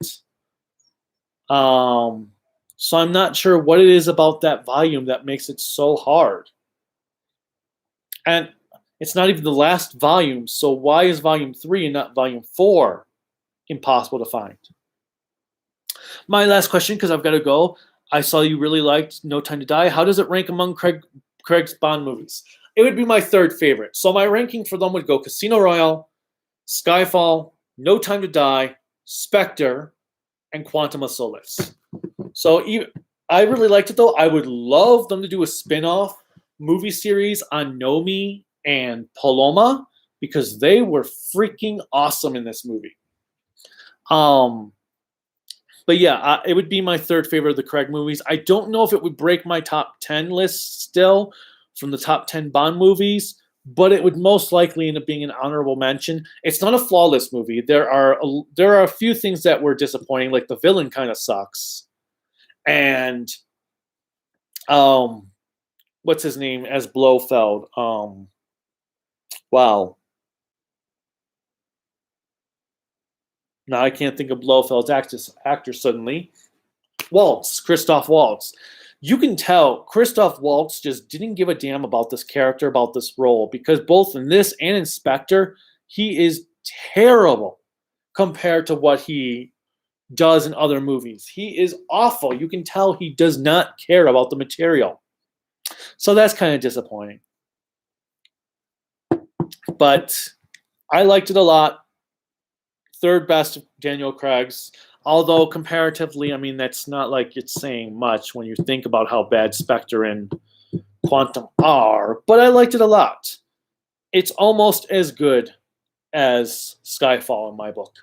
S1: So I'm not sure what it is about that volume that makes it so hard. And it's not even the last volume, so why is volume 3 and not volume 4 impossible to find? My last question, because I've got to go. I saw you really liked No Time to Die. How does it rank among Craig's Bond movies? It would be my third favorite. So my ranking for them would go Casino Royale, Skyfall, No Time to Die, Spectre, and Quantum of Solace. So I really liked it, though. I would love them to do a spin-off movie series on Nomi and Paloma because they were freaking awesome in this movie. But yeah, it would be my third favorite of the Craig movies. I don't know if it would break my top 10 list still from the top 10 Bond movies, but it would most likely end up being an honorable mention. It's not a flawless movie. There are a few things that were disappointing, like the villain kind of sucks. And what's his name as Blofeld? Wow. Now I can't think of Blofeld's actor suddenly. Christoph Waltz. You can tell Christoph Waltz just didn't give a damn about this character, about this role, because both in this and in Spectre, he is terrible compared to what he does in other movies. He is awful. You can tell he does not care about the material. So that's kind of disappointing. But I liked it a lot. Third best of Daniel Craig's. Although comparatively, I mean, that's not like it's saying much when you think about how bad Spectre and Quantum are, but I liked it a lot. It's almost as good as Skyfall in my book.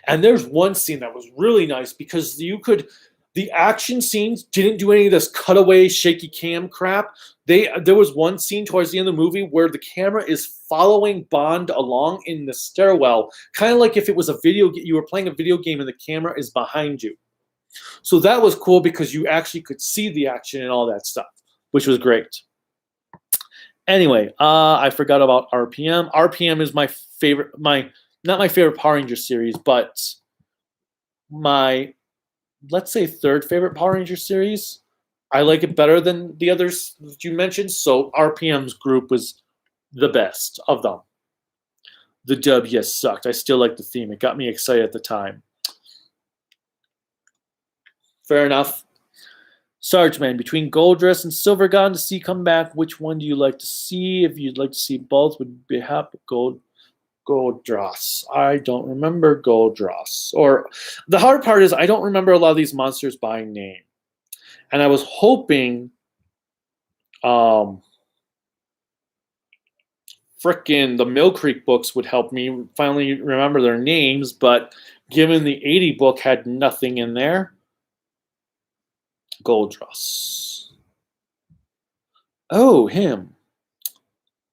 S1: And there's one scene that was really nice because the action scenes didn't do any of this cutaway shaky cam crap. There was one scene towards the end of the movie where the camera is following Bond along in the stairwell, kind of like if it was you were playing a video game and the camera is behind you. So that was cool because you actually could see the action and all that stuff, which was great. Anyway, I forgot about RPM. RPM is my favorite, not my favorite Power Ranger series, but my, let's say, third favorite Power Ranger series. I like it better than the others that you mentioned, so RPM's group was the best of them. The dub, yes, sucked. I still like the theme. It got me excited at the time. Fair enough. Sargeman, between Goldress and Silvergun to see come back, which one do you like to see? If you'd like to see both, would be happy. Goldross. I don't remember Goldross. Or the hard part is I don't remember a lot of these monsters by name. And I was hoping frickin' the Mill Creek books would help me finally remember their names, but given the 80 book had nothing in there. Goldross. Oh, him.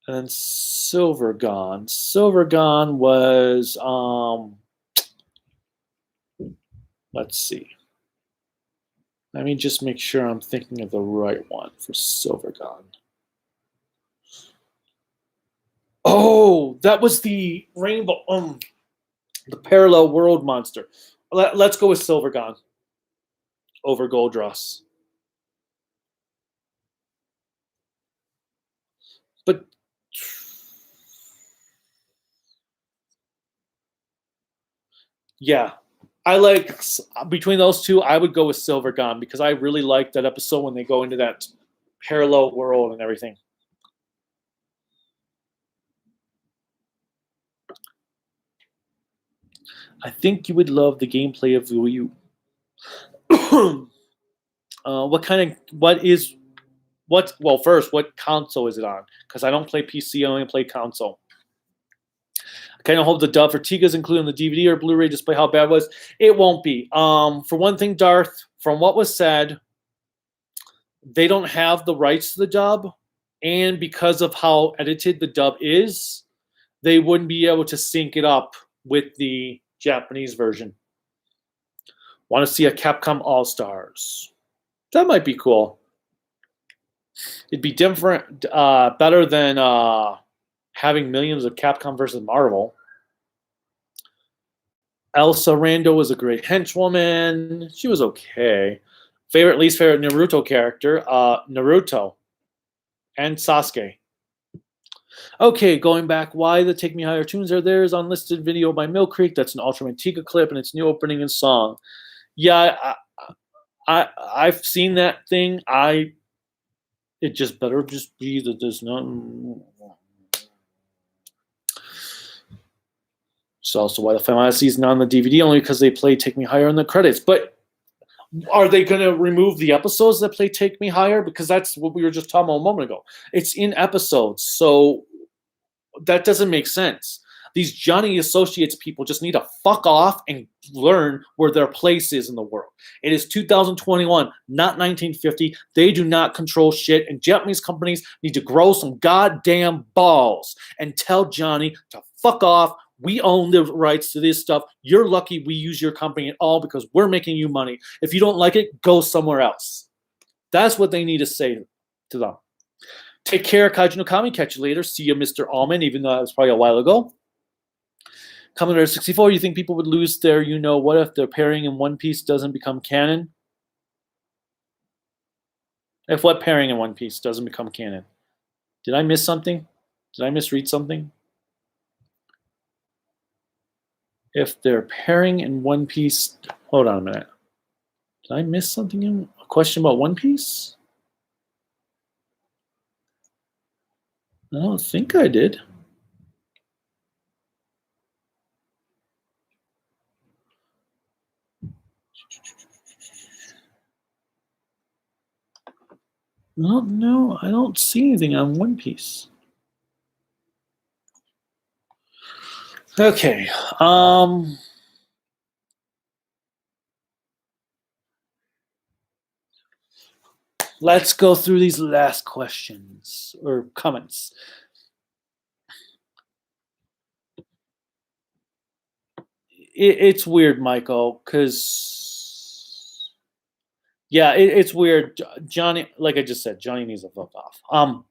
S1: And then Silvergon. Silvergon was let's see. Let me just make sure I'm thinking of the right one for Silvergon. Oh, that was the rainbow, the parallel world monster. Let's go with Silvergon over Goldross. But yeah, I like, between those two, I would go with Silvergon because I really like that episode when they go into that parallel world and everything. I think you would love the gameplay of Wii U. First, what console is it on? Because I don't play PC, I only play console. I kind of hope the dub for Tiga's included on the DVD or Blu-ray display how bad it was. It won't be. For one thing, Darth, from what was said, they don't have the rights to the dub, and because of how edited the dub is, they wouldn't be able to sync it up with the Japanese version. Want to see a Capcom All-Stars. That might be cool. It'd be different, better than having millions of Capcom versus Marvel. Elsa Rando was a great henchwoman. She was okay. Least favorite Naruto character, Naruto and Sasuke. Okay, going back, why the Take Me Higher tunes are there is unlisted video by Mill Creek. That's an Ultraman Tiga clip and its new opening and song. Yeah, I've seen that thing. It just better just be that there's nothing. It's also why the Final Fantasy is not on the DVD, only because they play Take Me Higher in the credits. But are they going to remove the episodes that play Take Me Higher? Because that's what we were just talking about a moment ago. It's in episodes, so that doesn't make sense. These Johnny Associates people just need to fuck off and learn where their place is in the world. It is 2021, not 1950. They do not control shit, and Japanese companies need to grow some goddamn balls and tell Johnny to fuck off. We own the rights to this stuff. You're lucky we use your company at all because we're making you money. If you don't like it, go somewhere else. That's what they need to say to them. Take care, Kaiju no Kami. Catch you later. See you, Mr. Allman, even though that was probably a while ago. Commodore 64, you think people would lose their what if their pairing in One Piece doesn't become canon? If what pairing in One Piece doesn't become canon? Did I miss something? Did I misread something? If they're pairing in One Piece, hold on a minute. Did I miss something in a question about One Piece? I don't think I did. No, I don't see anything on One Piece. Okay. Let's go through these last questions or comments. It's weird, Michael, because it's weird. Johnny, like I just said, Johnny needs to fuck off.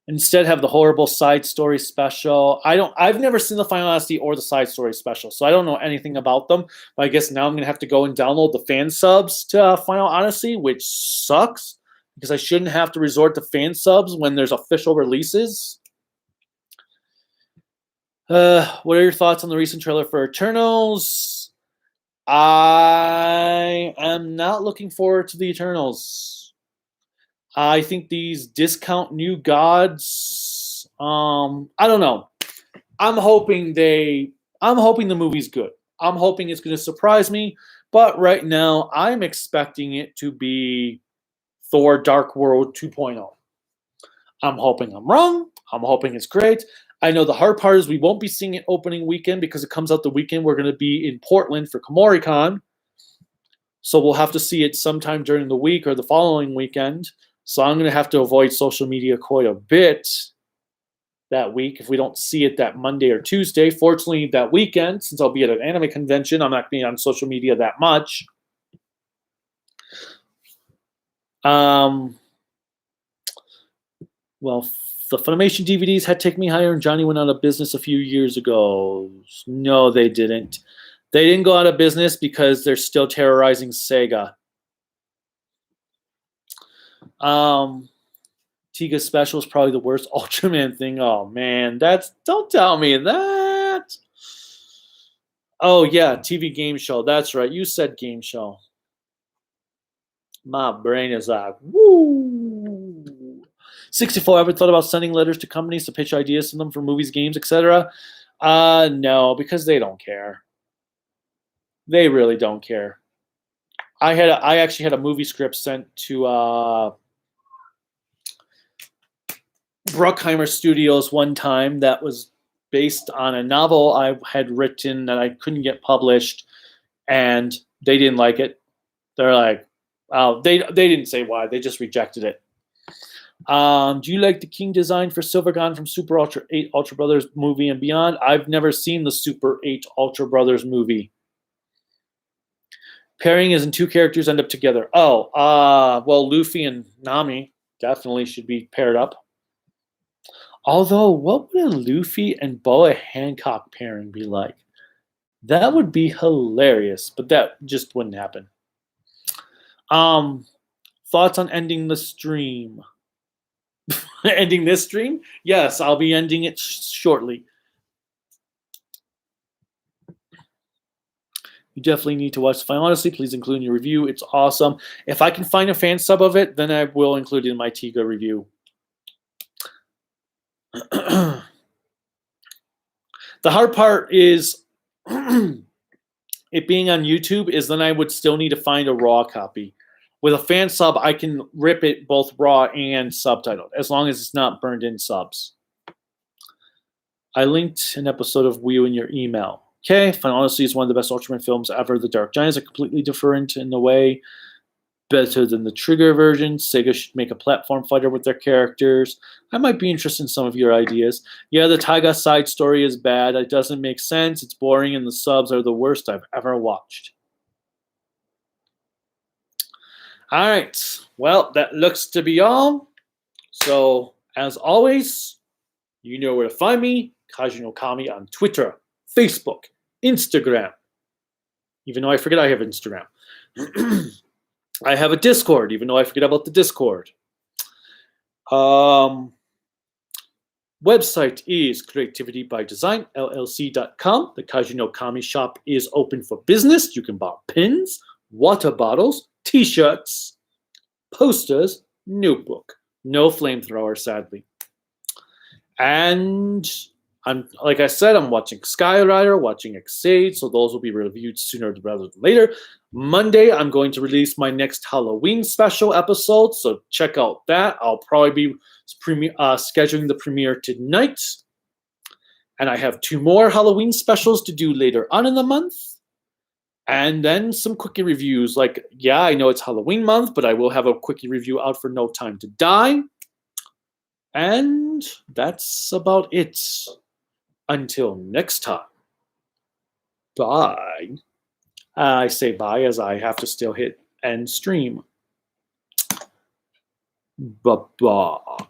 S1: Instead, have the horrible side story special. I've never seen the Final Fantasy or the side story special, so I don't know anything about them. But I guess now I'm gonna have to go and download the fan subs to Final Odyssey, which sucks because I shouldn't have to resort to fan subs when there's official releases. What are your thoughts on the recent trailer for Eternals? I am not looking forward to the Eternals. I think these discount new gods. I don't know. I'm hoping the movie's good. I'm hoping it's going to surprise me. But right now, I'm expecting it to be Thor: Dark World 2.0. I'm hoping I'm wrong. I'm hoping it's great. I know the hard part is we won't be seeing it opening weekend because it comes out the weekend we're going to be in Portland for KomoriCon. So we'll have to see it sometime during the week or the following weekend. So I'm going to have to avoid social media quite a bit that week if we don't see it that Monday or Tuesday. Fortunately, that weekend, since I'll be at an anime convention, I'm not being on social media that much. Well, the Funimation DVDs had Take Me Higher and Johnny went out of business a few years ago. No, they didn't. They didn't go out of business because they're still terrorizing Sega. Tiga Special is probably the worst Ultraman thing. Oh man, don't tell me that. Oh yeah, TV game show. That's right. You said game show. My brain is like, woo. 64, ever thought about sending letters to companies to pitch ideas to them for movies, games, etc.? No, because they don't care. They really don't care. I actually had a movie script sent to Bruckheimer Studios one time that was based on a novel I had written that I couldn't get published, and they didn't like it. They're like, oh, they didn't say why. They just rejected it. Do you like the King design for Silvergun from Super Ultra 8 Ultra Brothers movie and beyond? I've never seen the Super 8 Ultra Brothers movie. Pairing is in two characters end up together. Oh, well, Luffy and Nami definitely should be paired up. Although, what would a Luffy and Boa Hancock pairing be like? That would be hilarious, but that just wouldn't happen. Thoughts on ending the stream? Ending this stream? Yes, I'll be ending it shortly. You definitely need to watch the Final Honestly. Please include in your review. It's awesome. If I can find a fan sub of it, then I will include it in my Tiga review. The hard part is it being on YouTube is then I would still need to find a raw copy. With a fan sub, I can rip it both raw and subtitled, as long as it's not burned in subs. I linked an episode of Wii U in your email. Okay, Final Honestly is one of the best Ultraman films ever. The Dark Giants are completely different in a way, better than the Trigger version. Sega should make a platform fighter with their characters. I might be interested in some of your ideas. Yeah, the Taiga side story is bad. It doesn't make sense. It's boring, and the subs are the worst I've ever watched. All right. Well, that looks to be all. So, as always, you know where to find me. Kaiju no Kami on Twitter, Facebook, Instagram. Even though I forget I have Instagram. I have a Discord, even though I forget about the Discord. Website is creativitybydesign.llc.com. The Kaiju no Kami shop is open for business. You can buy pins, water bottles, t-shirts, posters, notebook. No flamethrower, sadly. And like I said, I'm watching Skyrider, watching X8, so those will be reviewed sooner rather than later. Monday, I'm going to release my next Halloween special episode, so check out that. I'll probably be scheduling the premiere tonight. And I have 2 more Halloween specials to do later on in the month. And then some quickie reviews. Like, yeah, I know it's Halloween month, but I will have a quickie review out for No Time to Die. And that's about it. Until next time. Bye. I say bye as I have to still hit end stream. Bye-bye.